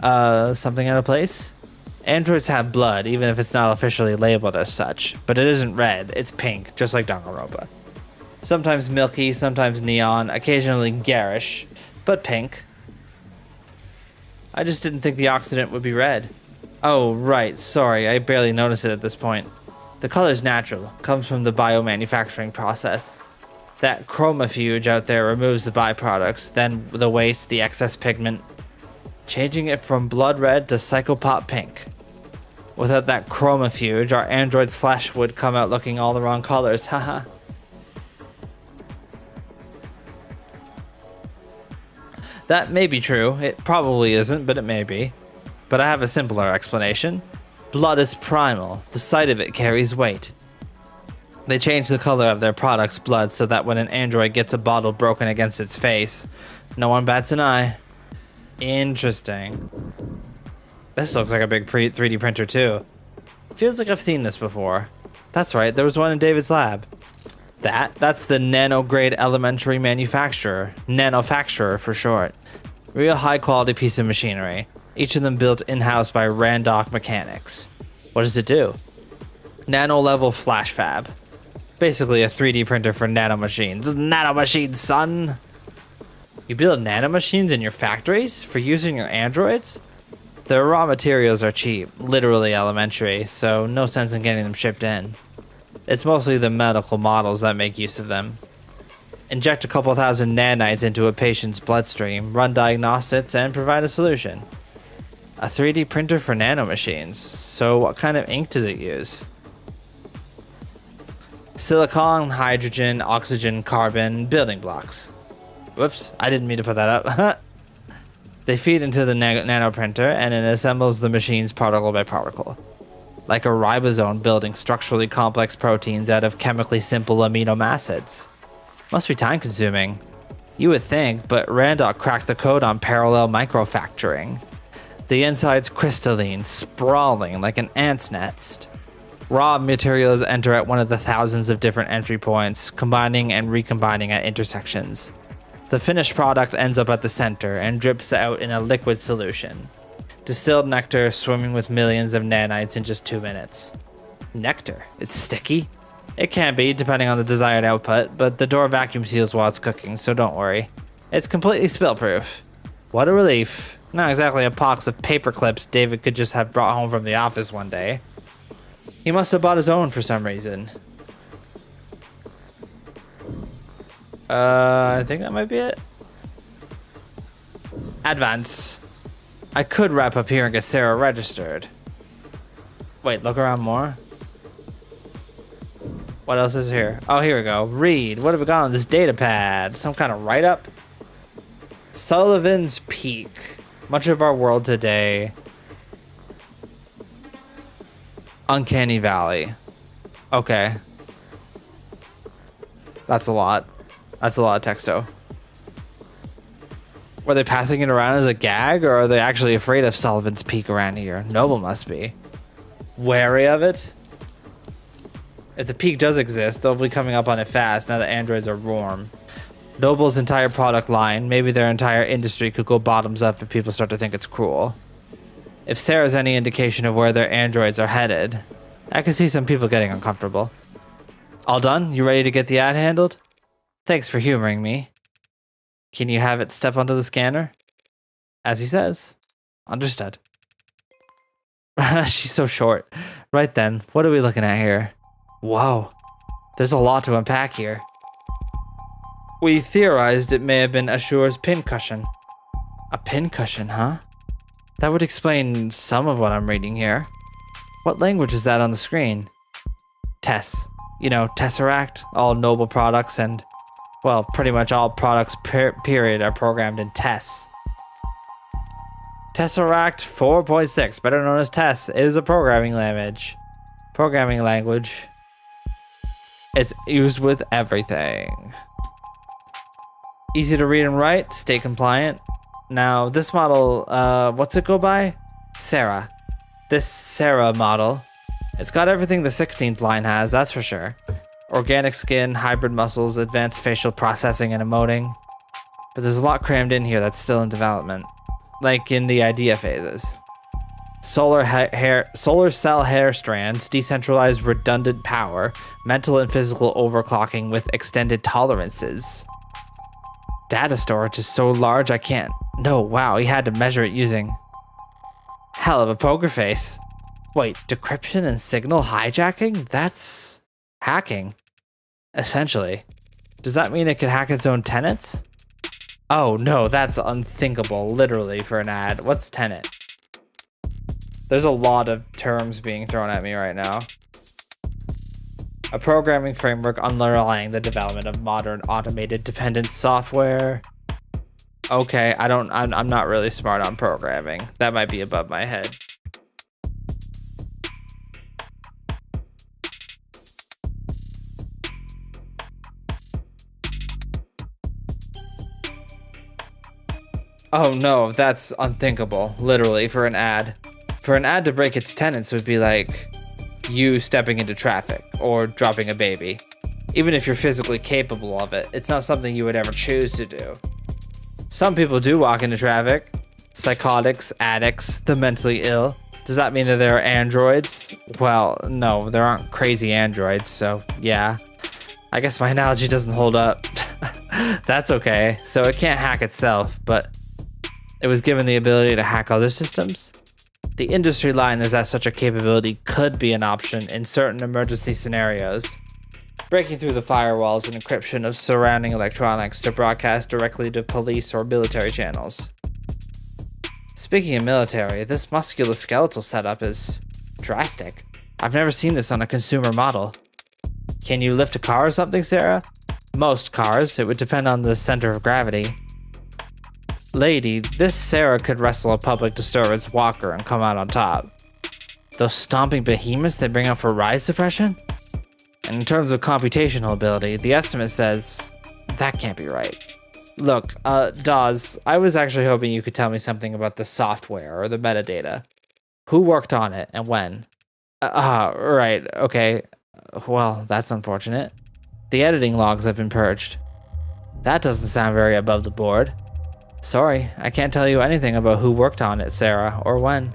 Something out of place? Androids have blood, even if it's not officially labeled as such. But it isn't red, it's pink, just like Danganronpa. Sometimes milky, sometimes neon, occasionally garish, but pink. I just didn't think the oxidant would be red. Oh, right, sorry, I barely noticed it at this point. The color's natural, comes from the biomanufacturing process. That chromofuge out there removes the byproducts, then the waste, the excess pigment, changing it from blood red to psychopop pink. Without that chromofuge, our android's flesh would come out looking all the wrong colors, haha. That may be true, it probably isn't, but it may be. But I have a simpler explanation. Blood is primal, the sight of it carries weight. They change the color of their product's blood so that when an android gets a bottle broken against its face, no one bats an eye. Interesting. This looks like a big 3D printer too. Feels like I've seen this before. That's right, there was one in David's lab. That's the nano-grade elementary manufacturer. Nanofacturer for short. Real high-quality piece of machinery. Each of them built in-house by Randock Mechanics. What does it do? Nano-level flash fab. Basically a 3D printer for nanomachines. Nanomachines, son! You build nanomachines in your factories for using your androids? The raw materials are cheap, literally elementary, so no sense in getting them shipped in. It's mostly the medical models that make use of them. Inject a couple thousand nanites into a patient's bloodstream, run diagnostics, and provide a solution. A 3D printer for nanomachines. So what kind of ink does it use? Silicon, hydrogen, oxygen, carbon, building blocks. Whoops, I didn't mean to put that up. They feed into the nanoprinter and it assembles the machines particle by particle. Like a ribosome building structurally complex proteins out of chemically simple amino acids. Must be time consuming. You would think, but Randock cracked the code on parallel microfactoring. The inside's crystalline, sprawling like an ant's nest. Raw materials enter at one of the thousands of different entry points, combining and recombining at intersections. The finished product ends up at the center and drips out in a liquid solution. Distilled nectar swimming with millions of nanites in just 2 minutes. Nectar? It's sticky? It can be, depending on the desired output, but the door vacuum seals while it's cooking, so don't worry. It's completely spill-proof. What a relief. Not exactly a box of paper clips David could just have brought home from the office one day. He must have bought his own for some reason. I think that might be it. Advance. I could wrap up here and get Sarah registered. Wait, look around more. What else is here? Oh, here we go. Read. What have we got on this data pad? Some kind of write-up? Sullivan's Peak. Much of our world today. Uncanny Valley. Okay. That's a lot. That's a lot of texto. Were they passing it around as a gag, or are they actually afraid of Sullivan's Peak around here? Noble must be. wary of it. If the peak does exist, they'll be coming up on it fast now that androids are warm. Noble's entire product line, maybe their entire industry, could go bottoms up if people start to think it's cruel. If Sarah's any indication of where their androids are headed, I can see some people getting uncomfortable. All done? You ready to get the ad handled? Thanks for humoring me. Can you have it step onto the scanner? As he says. Understood. She's so short. Right then, what are we looking at here? Whoa, there's a lot to unpack here. We theorized it may have been Assure's pincushion. A pincushion, huh? That would explain some of what I'm reading here. What language is that on the screen? Tess. You know, Tesseract, all Noble products and, well, pretty much all products period are programmed in Tess. Tesseract 4.6, better known as Tess, is a programming language. It's used with everything. Easy to read and write, stay compliant. Now, this model, what's it go by? Sarah. This Sarah model. It's got everything the 16th line has, that's for sure. Organic skin, hybrid muscles, advanced facial processing and emoting. But there's a lot crammed in here that's still in development. Like in the idea phases. Solar cell hair strands, decentralized redundant power, mental and physical overclocking with extended tolerances. Data storage is so large I can't. No, wow, he had to measure it using. Hell of a poker face. Wait, decryption and signal hijacking? That's hacking. Essentially. Does that mean it could hack its own tenants? Oh no, that's unthinkable, literally, for an ad. What's tenant? There's a lot of terms being thrown at me right now. A programming framework underlying the development of modern automated dependent software. Okay, I'm not really smart on programming. That might be above my head. Oh no, that's unthinkable, literally, for an ad. For an ad to break its tenets would be like you stepping into traffic or dropping a baby. Even if you're physically capable of it, it's not something you would ever choose to do. Some people do walk into traffic. Psychotics, addicts, the mentally ill. Does that mean that there are androids? Well, no, there aren't crazy androids, so yeah. I guess my analogy doesn't hold up. That's okay. So it can't hack itself, but it was given the ability to hack other systems. The industry line is that such a capability could be an option in certain emergency scenarios. Breaking through the firewalls and encryption of surrounding electronics to broadcast directly to police or military channels. Speaking of military, this musculoskeletal setup is drastic. I've never seen this on a consumer model. Can you lift a car or something, Sarah? Most cars. It would depend on the center of gravity. Lady, this Sarah could wrestle a public disturbance walker and come out on top. Those stomping behemoths they bring out for ride suppression? And in terms of computational ability, the estimate says that can't be right. Look, Dawes, I was actually hoping you could tell me something about the software or the metadata. Who worked on it and when? Right, okay. Well, that's unfortunate. The editing logs have been purged. That doesn't sound very above the board. Sorry, I can't tell you anything about who worked on it, Sarah, or when.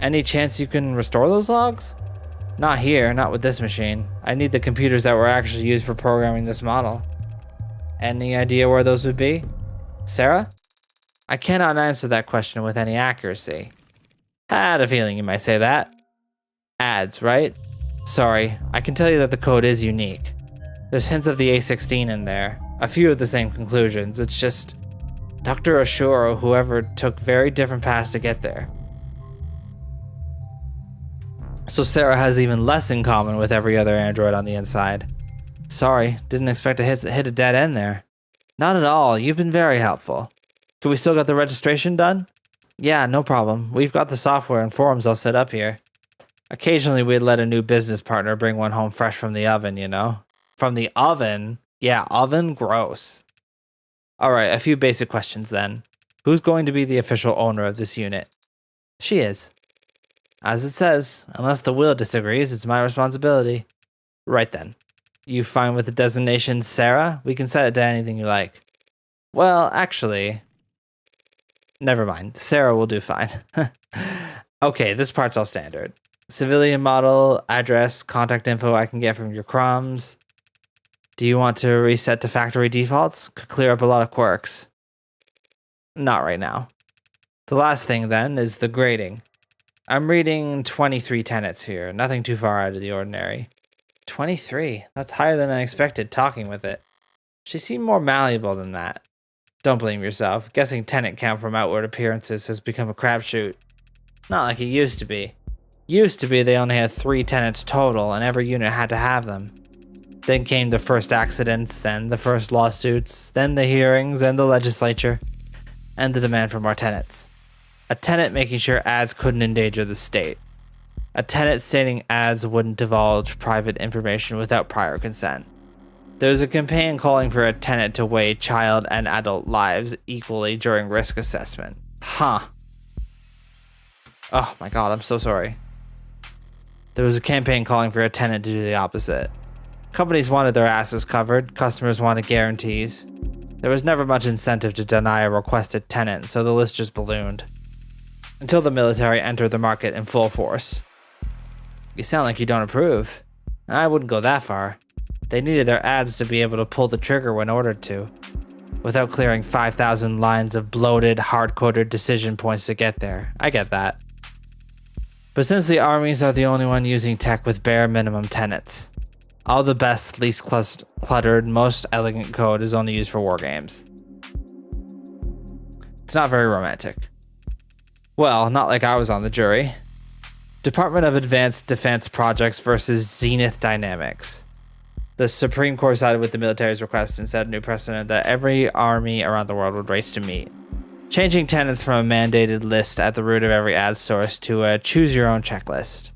Any chance you can restore those logs? Not here, not with this machine. I need the computers that were actually used for programming this model. Any idea where those would be? Sarah? I cannot answer that question with any accuracy. Had a feeling you might say that. Ads, right? Sorry, I can tell you that the code is unique. There's hints of the A16 in there. A few of the same conclusions. It's just Dr. Ashur or whoever took very different paths to get there. So Sarah has even less in common with every other android on the inside. Sorry, didn't expect to hit a dead end there. Not at all, you've been very helpful. Can we still get the registration done? Yeah, no problem. We've got the software and forums all set up here. Occasionally we'd let a new business partner bring one home fresh from the oven, you know? From the oven? Yeah, oven? Gross. Alright, a few basic questions then. Who's going to be the official owner of this unit? She is. As it says, unless the will disagrees, it's my responsibility. Right then. You fine with the designation Sarah? We can set it to anything you like. Well, actually... Never mind. Sarah will do fine. Okay, this part's all standard. Civilian model, address, contact info I can get from your crumbs. Do you want to reset to factory defaults? Could clear up a lot of quirks. Not right now. The last thing then is the grading. I'm reading 23 tenets here, nothing too far out of the ordinary. 23? That's higher than I expected talking with it. She seemed more malleable than that. Don't blame yourself. Guessing tenant count from outward appearances has become a crapshoot. Not like it used to be. Used to be they only had 3 tenants total and every unit had to have them. Then came the first accidents and the first lawsuits, then the hearings and the legislature, and the demand for more tenants. A tenant making sure ads couldn't endanger the state. A tenant stating ads wouldn't divulge private information without prior consent. There was a campaign calling for a tenant to weigh child and adult lives equally during risk assessment. Huh. Oh my god, I'm so sorry. There was a campaign calling for a tenant to do the opposite. Companies wanted their asses covered, customers wanted guarantees. There was never much incentive to deny a requested tenant, so the list just ballooned. Until the military entered the market in full force. You sound like you don't approve. I wouldn't go that far. They needed their ads to be able to pull the trigger when ordered to, without clearing 5,000 lines of bloated, hard-coded decision points to get there. I get that. But since the armies are the only one using tech with bare minimum tenets, all the best, least cluttered, most elegant code is only used for war games. It's not very romantic. Well, not like I was on the jury. Department of Advanced Defense Projects versus Zenith Dynamics. The Supreme Court sided with the military's request and set a new precedent that every army around the world would race to meet. Changing tenants from a mandated list at the root of every ad source to a choose-your-own checklist.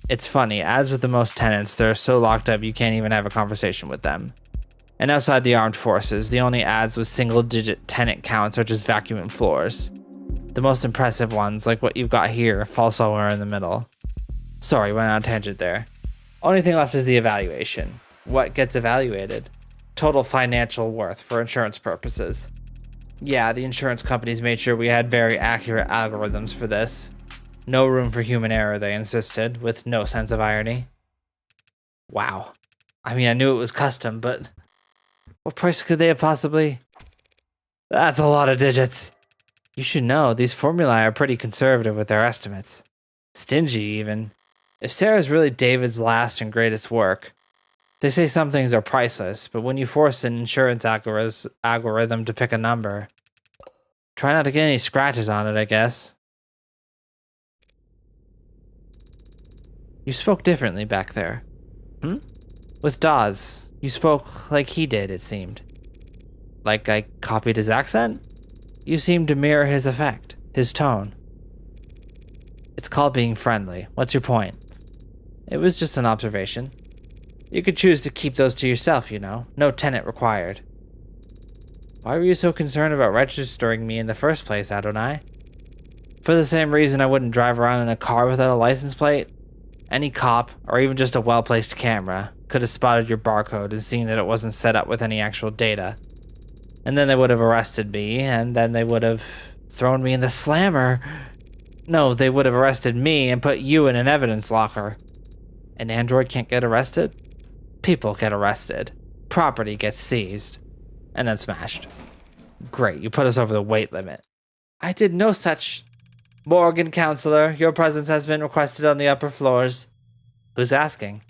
It's funny, ads with the most tenants, they're so locked up you can't even have a conversation with them. And outside the armed forces, the only ads with single-digit tenant counts are just vacuuming floors. The most impressive ones, like what you've got here, fall somewhere in the middle. Sorry, went on a tangent there. Only thing left is the evaluation. What gets evaluated? Total financial worth for insurance purposes. Yeah, the insurance companies made sure we had very accurate algorithms for this. No room for human error, they insisted, with no sense of irony. Wow. I mean, I knew it was custom, but what price could they have possibly? That's a lot of digits. You should know, these formulae are pretty conservative with their estimates. Stingy, even. If Sarah's really David's last and greatest work, they say some things are priceless, but when you force an insurance algorithm to pick a number, try not to get any scratches on it, I guess. You spoke differently back there. With Dawes, you spoke like he did, it seemed. Like I copied his accent? You seemed to mirror his effect, his tone. It's called being friendly. What's your point? It was just an observation. You could choose to keep those to yourself, you know. No tenant required. Why were you so concerned about registering me in the first place, Adonai? For the same reason I wouldn't drive around in a car without a license plate. Any cop, or even just a well-placed camera, could have spotted your barcode and seen that it wasn't set up with any actual data. And then they would have arrested me, and then they would have thrown me in the slammer. No, they would have arrested me and put you in an evidence locker. An android can't get arrested? People get arrested. Property gets seized. And then smashed. Great, you put us over the weight limit. I did no such... Morgan, counselor, your presence has been requested on the upper floors. Who's asking?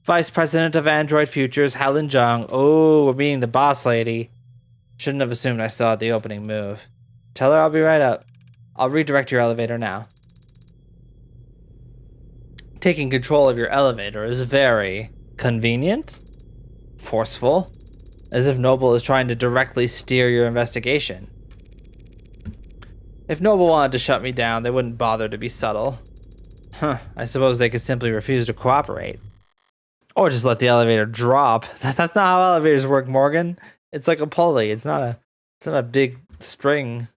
Vice President of Android Futures, Helen Jung. Oh, we're meeting the boss lady. Shouldn't have assumed I still had the opening move. Tell her I'll be right up. I'll redirect your elevator now. Taking control of your elevator is very convenient, forceful, as if Noble is trying to directly steer your investigation. If Noble wanted to shut me down, they wouldn't bother to be subtle. I suppose they could simply refuse to cooperate. Or just let the elevator drop. That's not how elevators work, Morgan. It's like a pulley. It's not a big string.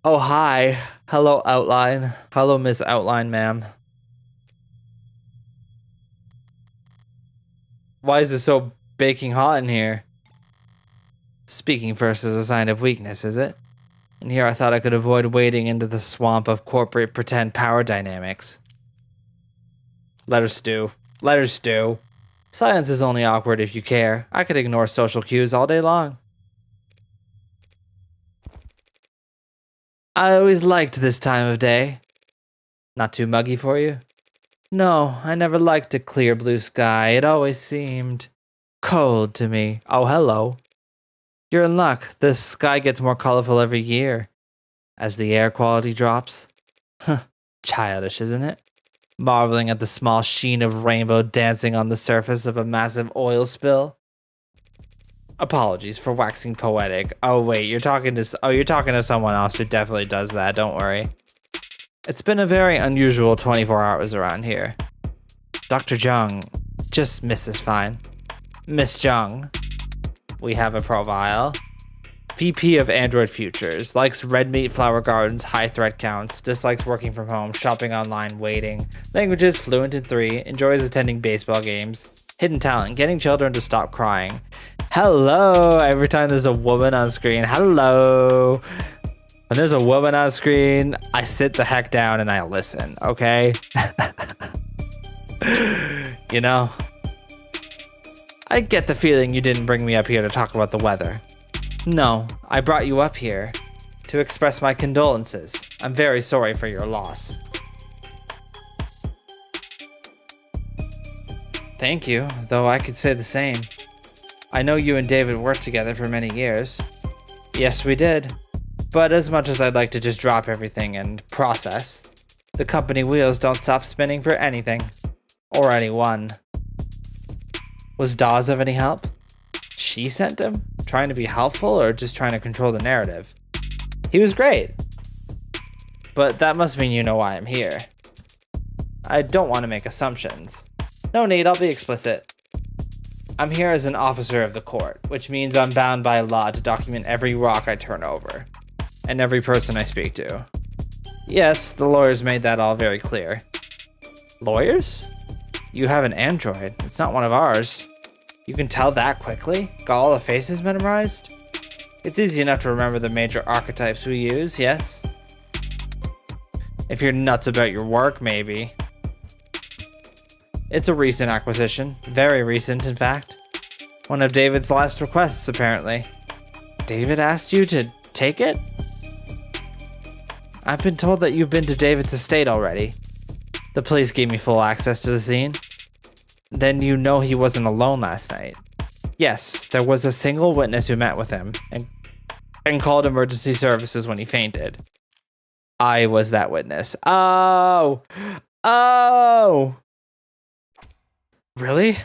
Oh, hi. Hello, Outline. Hello, Miss Outline, ma'am. Why is it so baking hot in here? Speaking first is a sign of weakness, is it? And here I thought I could avoid wading into the swamp of corporate pretend power dynamics. Let her stew. Let her stew. Silence is only awkward if you care. I could ignore social cues all day long. I always liked this time of day. Not too muggy for you? No, I never liked a clear blue sky. It always seemed cold to me. Oh, hello. You're in luck. The sky gets more colorful every year as the air quality drops. Huh, childish, isn't it? Marveling at the small sheen of rainbow dancing on the surface of a massive oil spill. Apologies for waxing poetic. Oh wait, you're talking to someone else who definitely does that, don't worry. It's been a very unusual 24 hours around here. Dr. Jung, just Mrs. Fine. Miss Jung. We have a profile. VP of Android Futures, likes red meat flower gardens, high threat counts, dislikes working from home, shopping online, waiting, languages fluent in 3, enjoys attending baseball games, hidden talent, getting children to stop crying. Hello, every time there's a woman on screen, hello. When there's a woman on screen, I sit the heck down and I listen, okay? You know, I get the feeling you didn't bring me up here to talk about the weather. No, I brought you up here to express my condolences. I'm very sorry for your loss. Thank you, though I could say the same. I know you and David worked together for many years. Yes, we did. But as much as I'd like to just drop everything and process, the company wheels don't stop spinning for anything. Or anyone. Was Dawes of any help? She sent him? Trying to be helpful or just trying to control the narrative? He was great. But that must mean you know why I'm here. I don't want to make assumptions. No need, I'll be explicit. I'm here as an officer of the court, which means I'm bound by law to document every rock I turn over, and every person I speak to. Yes, the lawyers made that all very clear. Lawyers? You have an android. It's not one of ours. You can tell that quickly? Got all the faces memorized? It's easy enough to remember the major archetypes we use, yes? If you're nuts about your work, maybe. It's a recent acquisition. Very recent, in fact. One of David's last requests, apparently. David asked you to take it? I've been told that you've been to David's estate already. The police gave me full access to the scene. Then you know he wasn't alone last night. Yes, there was a single witness who met with him and called emergency services when he fainted. I was that witness. Oh! Really?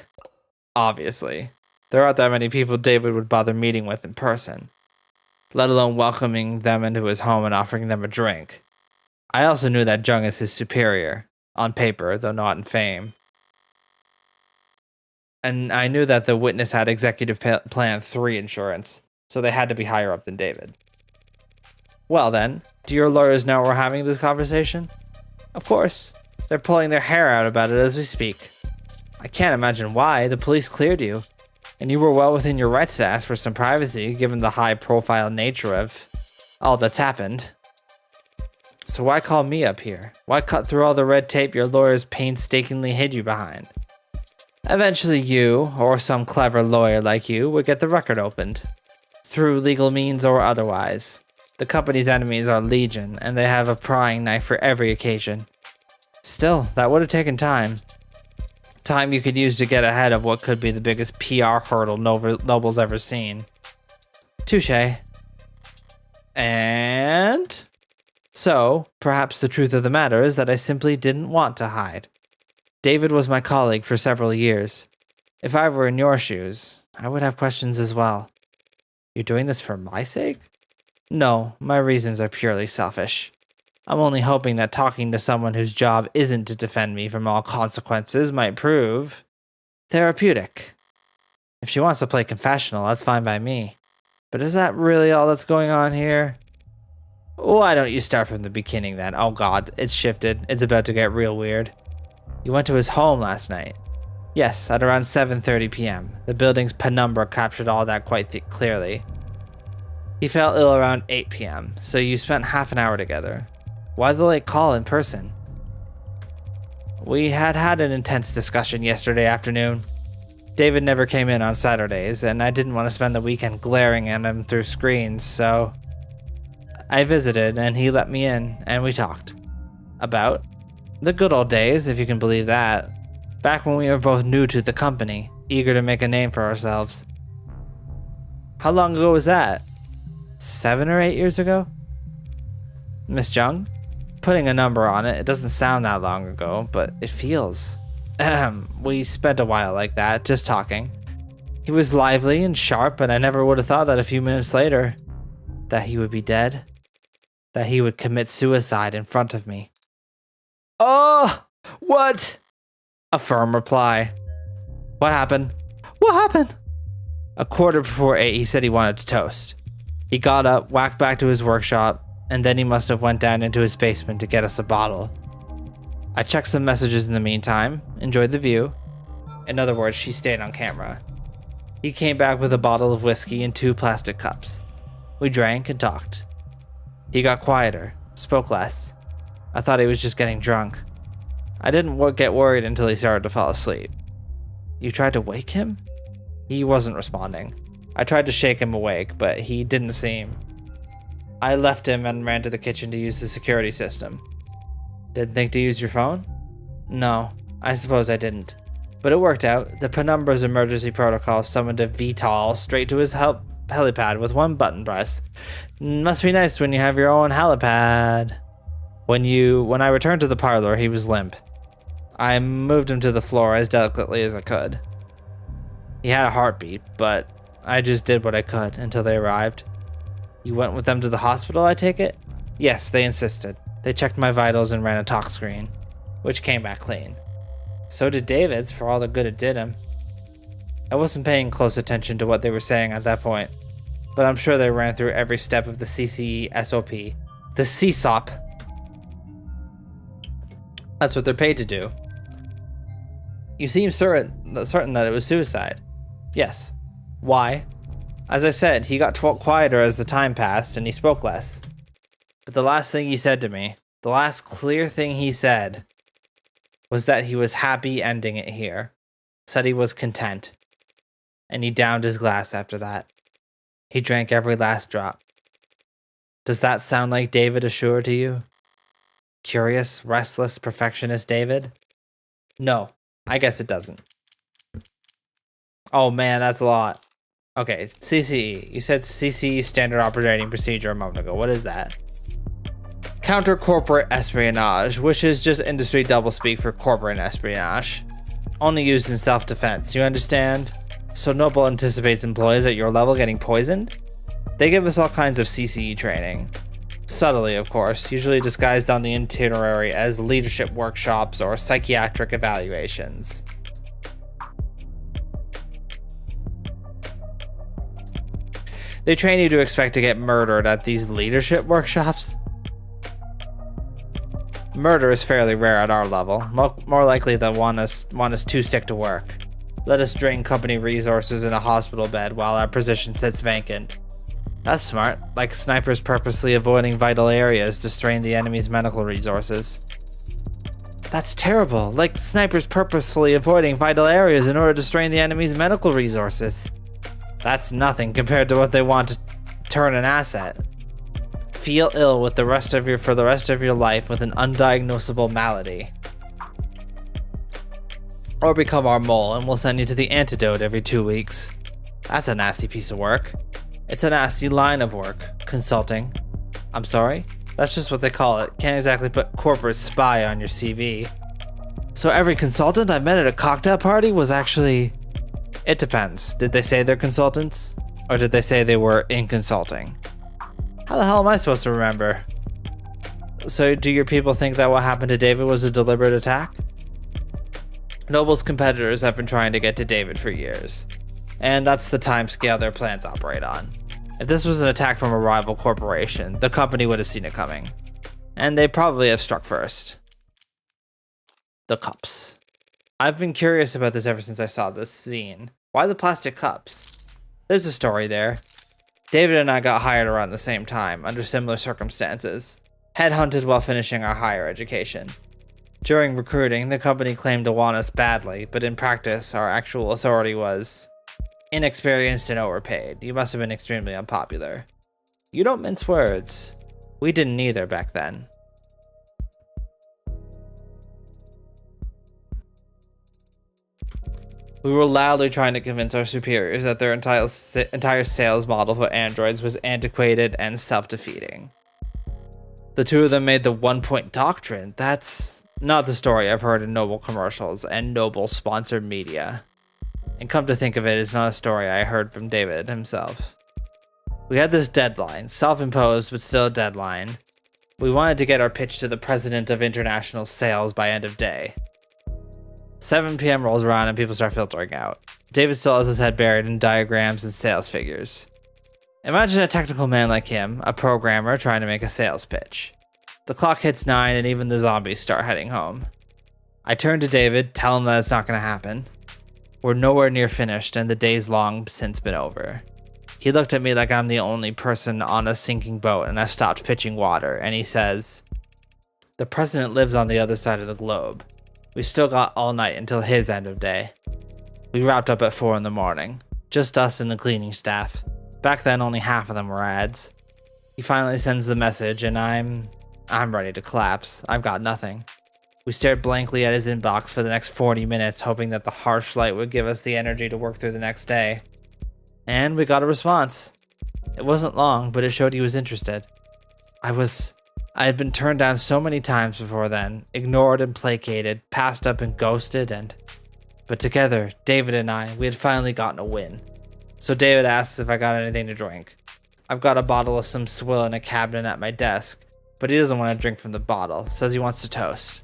Obviously. There aren't that many people David would bother meeting with in person, let alone welcoming them into his home and offering them a drink. I also knew that Jung is his superior, on paper, though not in fame. And I knew that the witness had Executive Plan 3 insurance, so they had to be higher up than David. Well then, do your lawyers know we're having this conversation? Of course. They're pulling their hair out about it as we speak. I can't imagine why. The police cleared you, and you were well within your rights to ask for some privacy, given the high-profile nature of all that's happened. So why call me up here? Why cut through all the red tape your lawyers painstakingly hid you behind? Eventually you, or some clever lawyer like you, would get the record opened. Through legal means or otherwise. The company's enemies are legion, and they have a prying knife for every occasion. Still, that would have taken time. Time you could use to get ahead of what could be the biggest PR hurdle Noble's ever seen. Touché. And so, perhaps the truth of the matter is that I simply didn't want to hide. David was my colleague for several years. If I were in your shoes, I would have questions as well. You're doing this for my sake? No, my reasons are purely selfish. I'm only hoping that talking to someone whose job isn't to defend me from all consequences might prove therapeutic. If she wants to play confessional, that's fine by me. But is that really all that's going on here? Why don't you start from the beginning then? Oh god, it's shifted. It's about to get real weird. You went to his home last night. Yes, at around 7:30 p.m. The building's penumbra captured all that quite clearly. He fell ill around 8 p.m., so you spent half an hour together. Why the late call in person? We had an intense discussion yesterday afternoon. David never came in on Saturdays, and I didn't want to spend the weekend glaring at him through screens, so I visited, and he let me in, and we talked. About the good old days, if you can believe that. Back when we were both new to the company, eager to make a name for ourselves. How long ago was that? 7 or 8 years ago? Miss Jung? Putting a number on it, it doesn't sound that long ago, but it feels. We spent a while like that, just talking. He was lively and sharp, and I never would have thought that a few minutes later, that he would be dead. That he would commit suicide in front of me. Oh! What? A firm reply. What happened? What happened? 8:15, he said he wanted to toast. He got up, whacked back to his workshop, and then he must have went down into his basement to get us a bottle. I checked some messages in the meantime, enjoyed the view. In other words, she stayed on camera. He came back with a bottle of whiskey and 2 plastic cups. We drank and talked. He got quieter, spoke less. I thought he was just getting drunk. I didn't get worried until he started to fall asleep. You tried to wake him? He wasn't responding. I tried to shake him awake, but he didn't seem. I left him and ran to the kitchen to use the security system. Didn't think to use your phone? No, I suppose I didn't. But it worked out. The penumbra's emergency protocol summoned a VTOL straight to his helipad with 1 button press. Must be nice when you have your own helipad. When I returned to the parlor, he was limp. I moved him to the floor as delicately as I could. He had a heartbeat, but I just did what I could until they arrived. You went with them to the hospital, I take it? Yes, they insisted. They checked my vitals and ran a talk screen, which came back clean. So did David's, for all the good it did him. I wasn't paying close attention to what they were saying at that point, but I'm sure they ran through every step of the CCE SOP. The CSOP. That's what they're paid to do. You seem certain that it was suicide. Yes. Why? As I said, he got quieter as the time passed and he spoke less. But the last thing he said to me, the last clear thing he said, was that he was happy ending it here. Said he was content. And he downed his glass after that. He drank every last drop. Does that sound like David Assure to you? Curious, restless, perfectionist David? No, I guess it doesn't. Oh man, that's a lot. Okay, CCE. You said CCE Standard Operating Procedure a moment ago. What is that? Counter corporate espionage, which is just industry doublespeak for corporate espionage. Only used in self-defense, you understand? So Noble anticipates employees at your level getting poisoned? They give us all kinds of CCE training. Subtly, of course, usually disguised on the itinerary as leadership workshops or psychiatric evaluations. They train you to expect to get murdered at these leadership workshops? Murder is fairly rare at our level. More likely they'll want us too sick to work. Let us drain company resources in a hospital bed while our position sits vacant. That's smart, like snipers purposely avoiding vital areas to strain the enemy's medical resources. That's terrible, like snipers purposefully avoiding vital areas in order to strain the enemy's medical resources. That's nothing compared to what they want to turn an asset. Feel ill for the rest of your life with an undiagnosable malady. Or become our mole and we'll send you to the antidote every 2 weeks. That's a nasty piece of work. It's a nasty line of work. Consulting. I'm sorry? That's just what they call it. Can't exactly put corporate spy on your CV. So every consultant I met at a cocktail party was actually... It depends. Did they say they're consultants? Or did they say they were in consulting? How the hell am I supposed to remember? So do your people think that what happened to David was a deliberate attack? Noble's competitors have been trying to get to David for years. And that's the time scale their plans operate on. If this was an attack from a rival corporation, the company would have seen it coming. And they probably have struck first. The cups. I've been curious about this ever since I saw this scene. Why the plastic cups? There's a story there. David and I got hired around the same time, under similar circumstances. Headhunted while finishing our higher education. During recruiting, the company claimed to want us badly, but in practice, our actual authority was inexperienced and overpaid. You must have been extremely unpopular. You don't mince words. We didn't either back then. We were loudly trying to convince our superiors that their entire sales model for androids was antiquated and self-defeating. The two of them made the one-point doctrine. That's not the story I've heard in Noble commercials and Noble sponsored media. And come to think of it, it's not a story I heard from David himself. We had this deadline, self-imposed but still a deadline. We wanted to get our pitch to the president of international sales by end of day. 7 p.m. rolls around and people start filtering out. David still has his head buried in diagrams and sales figures. Imagine a technical man like him, a programmer trying to make a sales pitch. The clock hits 9 and even the zombies start heading home. I turn to David, tell him that it's not going to happen. We're nowhere near finished and the day's long since been over. He looked at me like I'm the only person on a sinking boat and I've stopped pitching water, and he says, "The president lives on the other side of the globe. We've still got all night until his end of day." We wrapped up at 4 in the morning. Just us and the cleaning staff. Back then, only half of them were ads. He finally sends the message, and I'm ready to collapse. I've got nothing. We stared blankly at his inbox for the next 40 minutes, hoping that the harsh light would give us the energy to work through the next day. And we got a response. It wasn't long, but it showed he was interested. I had been turned down so many times before then, ignored and placated, passed up and ghosted, but together, David and I, we had finally gotten a win. So David asks if I got anything to drink. I've got a bottle of some swill in a cabinet at my desk, but he doesn't want to drink from the bottle, says he wants to toast.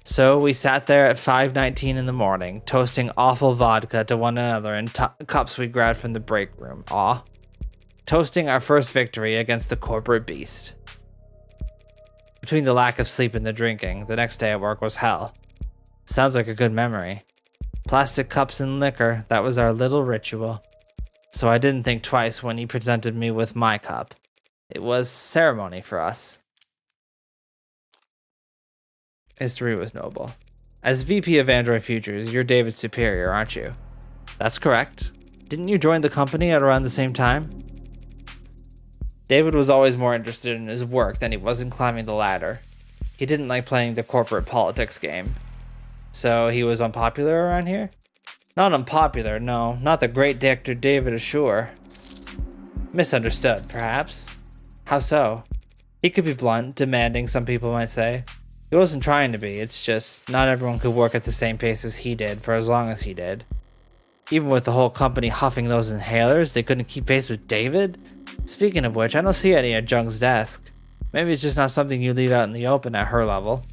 So we sat there at 5:19 in the morning, toasting awful vodka to one another in cups we grabbed from the break room. Toasting our first victory against the corporate beast. Between the lack of sleep and the drinking, the next day at work was hell. Sounds like a good memory. Plastic cups and liquor, that was our little ritual. So I didn't think twice when he presented me with my cup. It was ceremony for us. History was Noble. As VP of Android Futures, you're David's superior, aren't you? That's correct. Didn't you join the company at around the same time? David was always more interested in his work than he was in climbing the ladder. He didn't like playing the corporate politics game. So he was unpopular around here? Not unpopular, no. Not the great Dr. David Assure. Misunderstood, perhaps. How so? He could be blunt, demanding, some people might say. He wasn't trying to be, it's just not everyone could work at the same pace as he did for as long as he did. Even with the whole company huffing those inhalers, they couldn't keep pace with David? Speaking of which, I don't see any at Jung's desk. Maybe it's just not something you leave out in the open at her level.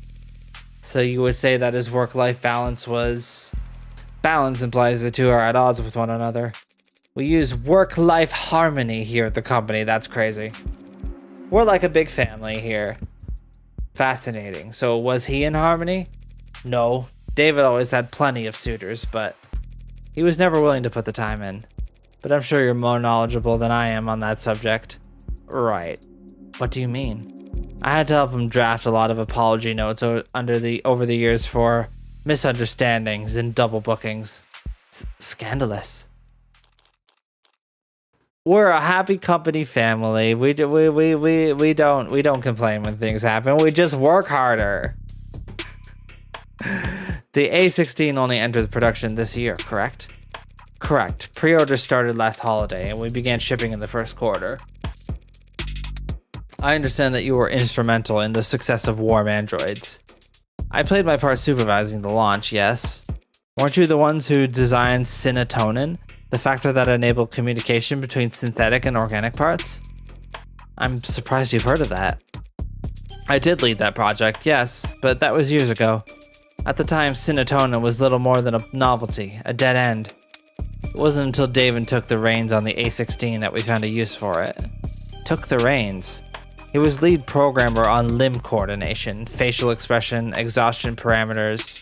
So you would say that his work-life balance was... Balance implies the two are at odds with one another. We use work-life harmony here at the company, that's crazy. We're like a big family here. Fascinating. So was he in harmony? No. David always had plenty of suitors, but he was never willing to put the time in. But I'm sure you're more knowledgeable than I am on that subject. Right. What do you mean? I had to help him draft a lot of apology notes over the years for misunderstandings and double bookings. Scandalous. We're a happy company family. We don't complain when things happen. We just work harder. The A16 only entered production this year, correct? Correct. Pre-order started last holiday, and we began shipping in the first quarter. I understand that you were instrumental in the success of Warm Androids. I played my part supervising the launch, yes. Weren't you the ones who designed synatonin, the factor that enabled communication between synthetic and organic parts? I'm surprised you've heard of that. I did lead that project, yes, but that was years ago. At the time, synatonin was little more than a novelty, a dead end. It wasn't until David took the reins on the A16 that we found a use for it. Took the reins. He was lead programmer on limb coordination, facial expression, exhaustion parameters,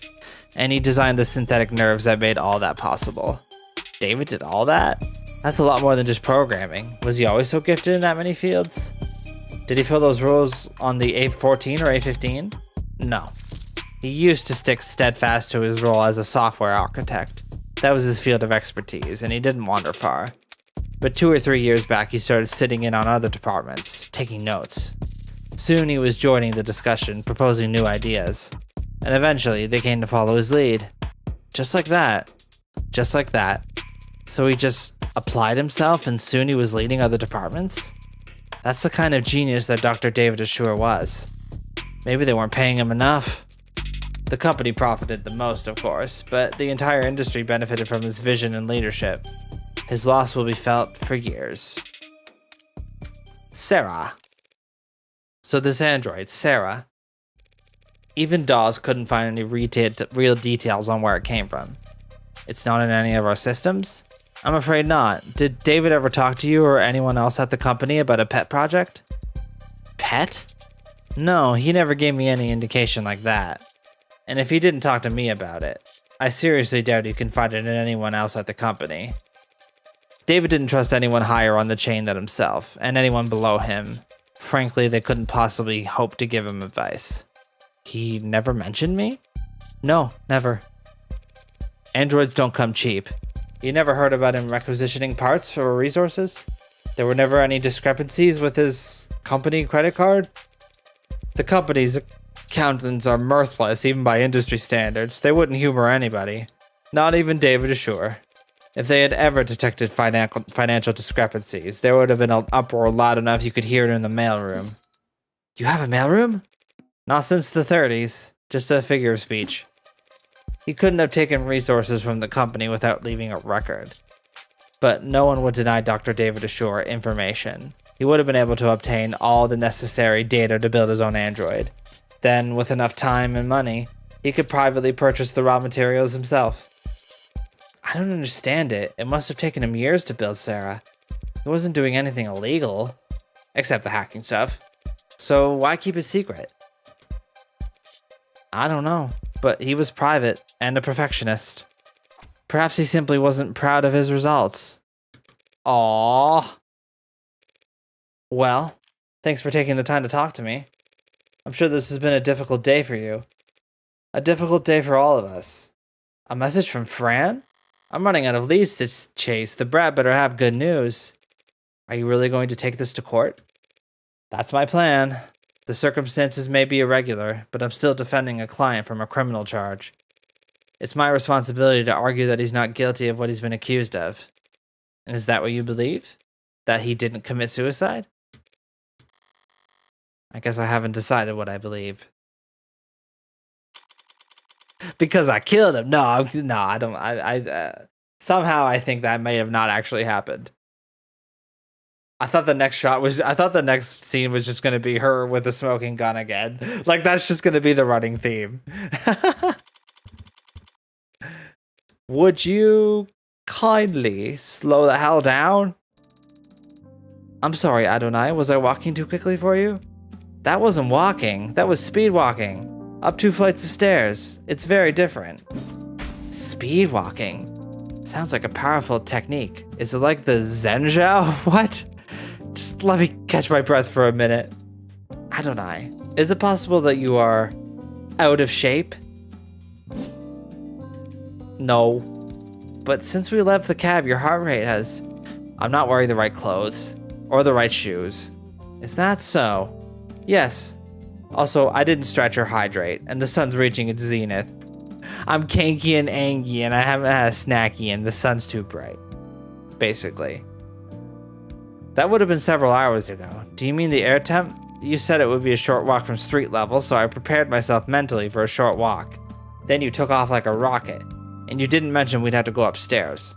and he designed the synthetic nerves that made all that possible. David did all that? That's a lot more than just programming. Was he always so gifted in that many fields? Did he fill those roles on the A14 or A15? No. He used to stick steadfast to his role as a software architect. That was his field of expertise, and he didn't wander far. But 2 or 3 years back, he started sitting in on other departments, taking notes. Soon he was joining the discussion, proposing new ideas. And eventually, they came to follow his lead. Just like that. Just like that. So he just applied himself, and soon he was leading other departments? That's the kind of genius that Dr. David Ashur was. Maybe they weren't paying him enough. The company profited the most, of course, but the entire industry benefited from his vision and leadership. His loss will be felt for years. Sarah. So this android, Sarah, even Dawes couldn't find any real details on where it came from. It's not in any of our systems? I'm afraid not. Did David ever talk to you or anyone else at the company about a pet project? Pet? No, he never gave me any indication like that. And if he didn't talk to me about it, I seriously doubt he confided in anyone else at the company. David didn't trust anyone higher on the chain than himself, and anyone below him. Frankly, they couldn't possibly hope to give him advice. He never mentioned me? No, never. Androids don't come cheap. You never heard about him requisitioning parts or resources? There were never any discrepancies with his company credit card? The company's accountants are mirthless, even by industry standards. They wouldn't humor anybody. Not even David Ashur. If they had ever detected financial discrepancies, there would have been an uproar loud enough you could hear it in the mailroom. You have a mailroom? Not since the 30s. Just a figure of speech. He couldn't have taken resources from the company without leaving a record. But no one would deny Dr. David Ashur information. He would have been able to obtain all the necessary data to build his own android. Then, with enough time and money, he could privately purchase the raw materials himself. I don't understand it. It must have taken him years to build Sarah. He wasn't doing anything illegal, except the hacking stuff. So why keep it secret? I don't know, but he was private and a perfectionist. Perhaps he simply wasn't proud of his results. Aww. Well, thanks for taking the time to talk to me. I'm sure this has been a difficult day for you. A difficult day for all of us. A message from Fran? I'm running out of leads to chase. The brat better have good news. Are you really going to take this to court? That's my plan. The circumstances may be irregular, but I'm still defending a client from a criminal charge. It's my responsibility to argue that he's not guilty of what he's been accused of. And is that what you believe? That he didn't commit suicide? I guess I haven't decided what I believe. Because I killed him. No, I don't. Somehow I think that may have not actually happened. I thought the next scene was just going to be her with a smoking gun again. Like, that's just going to be the running theme. Would you kindly slow the hell down? I'm sorry, Adonai. Was I walking too quickly for you? That wasn't walking. That was speed walking. Up 2 flights of stairs. It's very different. Speed walking. Sounds like a powerful technique. Is it like the Zhenjiao? What? Just let me catch my breath for a minute. Adonai, is it possible that you are out of shape? No. But since we left the cab, your heart rate has... I'm not wearing the right clothes. Or the right shoes. Is that so? Yes. Also, I didn't stretch or hydrate, and the sun's reaching its zenith. I'm kanky and angy, and I haven't had a snacky, and the sun's too bright. Basically. That would have been several hours ago. Do you mean the air temp? You said it would be a short walk from street level, so I prepared myself mentally for a short walk. Then you took off like a rocket, and you didn't mention we'd have to go upstairs.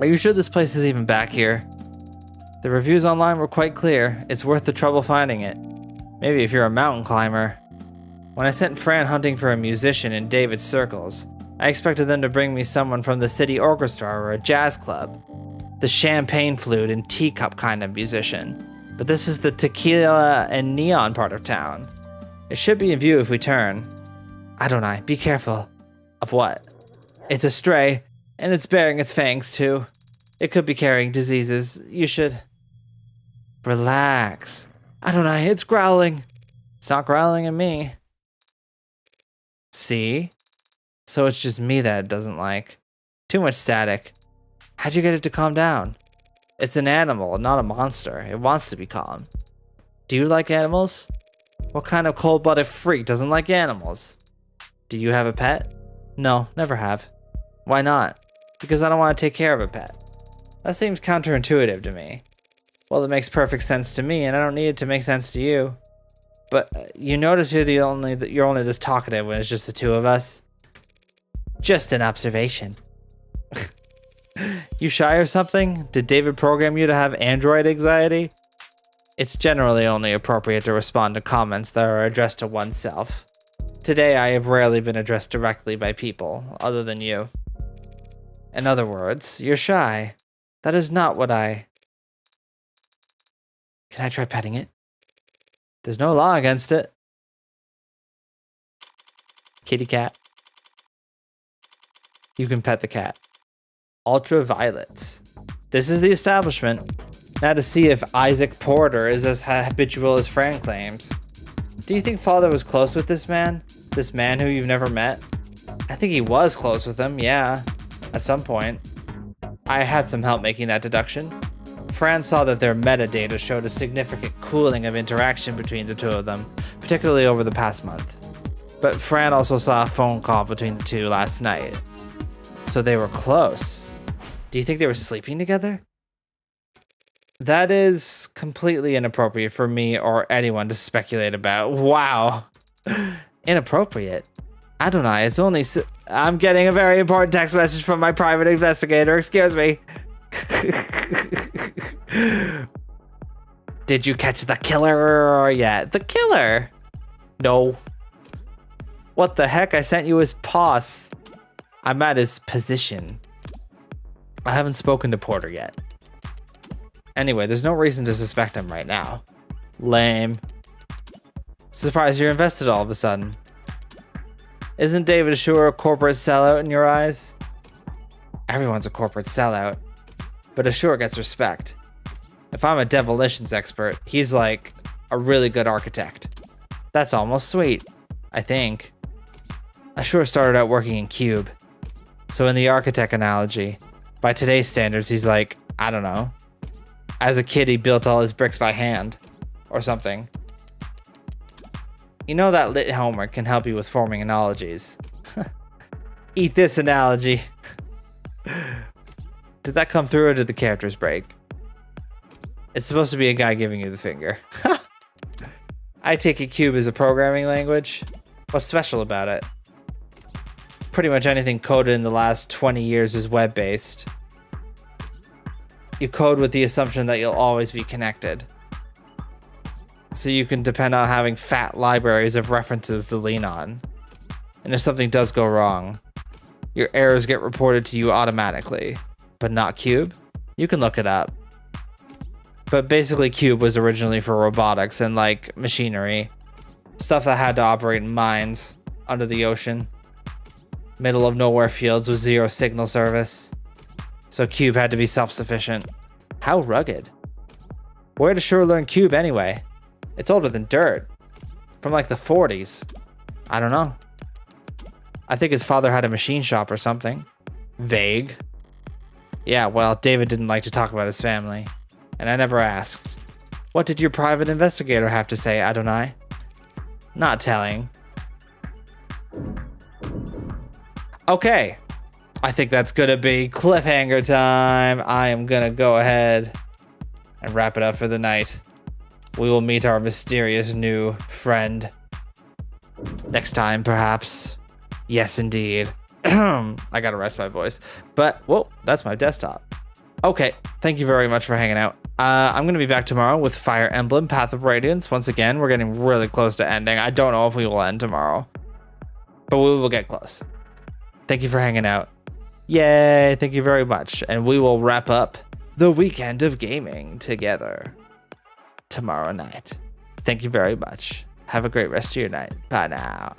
Are you sure this place is even back here? The reviews online were quite clear. It's worth the trouble finding it. Maybe if you're a mountain climber. When I sent Fran hunting for a musician in David's circles, I expected them to bring me someone from the city orchestra or a jazz club. The champagne flute and teacup kind of musician. But this is the tequila and neon part of town. It should be in view if we turn. Adonai, be careful. Of what? It's a stray, and it's bearing its fangs too. It could be carrying diseases. You should... Relax. Adonai, it's growling. It's not growling at me. See? So it's just me that it doesn't like. Too much static. How'd you get it to calm down? It's an animal, not a monster. It wants to be calm. Do you like animals? What kind of cold-blooded freak doesn't like animals? Do you have a pet? No, never have. Why not? Because I don't want to take care of a pet. That seems counterintuitive to me. Well, it makes perfect sense to me, and I don't need it to make sense to you. But you notice you're only this talkative when it's just the two of us? Just an observation. You shy or something? Did David program you to have android anxiety? It's generally only appropriate to respond to comments that are addressed to oneself. Today, I have rarely been addressed directly by people, other than you. In other words, you're shy. That is not what I... Can I try petting it? There's no law against it. Kitty cat. You can pet the cat. Ultraviolets. This is the establishment. Now to see if Isaac Porter is as habitual as Fran claims. Do you think Father was close with this man? This man who you've never met? I think he was close with him, yeah. At some point. I had some help making that deduction. Fran saw that their metadata showed a significant cooling of interaction between the two of them, particularly over the past month. But Fran also saw a phone call between the two last night. So they were close. Do you think they were sleeping together? That is completely inappropriate for me or anyone to speculate about. Wow. Inappropriate. Adonai, it's only... I'm getting a very important text message from my private investigator. Excuse me. Did you catch the killer yet? The killer? No. What the heck? I sent you his pos. I'm at his position. I haven't spoken to Porter yet. Anyway, there's no reason to suspect him right now. Lame. Surprised you're invested all of a sudden. Isn't David Ashur a corporate sellout in your eyes? Everyone's a corporate sellout. But Ashur gets respect. If I'm a demolitions expert, he's like a really good architect. That's almost sweet, I think. Ashur started out working in Cube. So in the architect analogy, by today's standards, he's like, I don't know. As a kid, he built all his bricks by hand. Or something. You know that lit homework can help you with forming analogies. Eat this analogy. Did that come through or did the characters break? It's supposed to be a guy giving you the finger. I take it Cube is a programming language. What's special about it? Pretty much anything coded in the last 20 years is web-based. You code with the assumption that you'll always be connected. So you can depend on having fat libraries of references to lean on. And if something does go wrong, your errors get reported to you automatically. But not Cube? You can look it up. But basically Cube was originally for robotics and like machinery. Stuff that had to operate in mines under the ocean. Middle of nowhere fields with zero signal service. So Cube had to be self-sufficient. How rugged. Where did Ashur learn Cube anyway? It's older than dirt. From like the 40s. I don't know. I think his father had a machine shop or something. Vague. Yeah, well, David didn't like to talk about his family. And I never asked. What did your private investigator have to say, Adonai? Not telling. Okay. I think that's gonna be cliffhanger time. I am gonna go ahead and wrap it up for the night. We will meet our mysterious new friend next time, perhaps. Yes, indeed. I gotta rest my voice. But, whoa, that's my desktop. Okay, thank you very much for hanging out. I'm gonna be back tomorrow with Fire Emblem Path of Radiance. Once again, we're getting really close to ending. I don't know if we will end tomorrow, but we will get close. Thank you for hanging out. Yay, thank you very much. And we will wrap up the weekend of gaming together tomorrow night. Thank you very much. Have a great rest of your night. Bye now.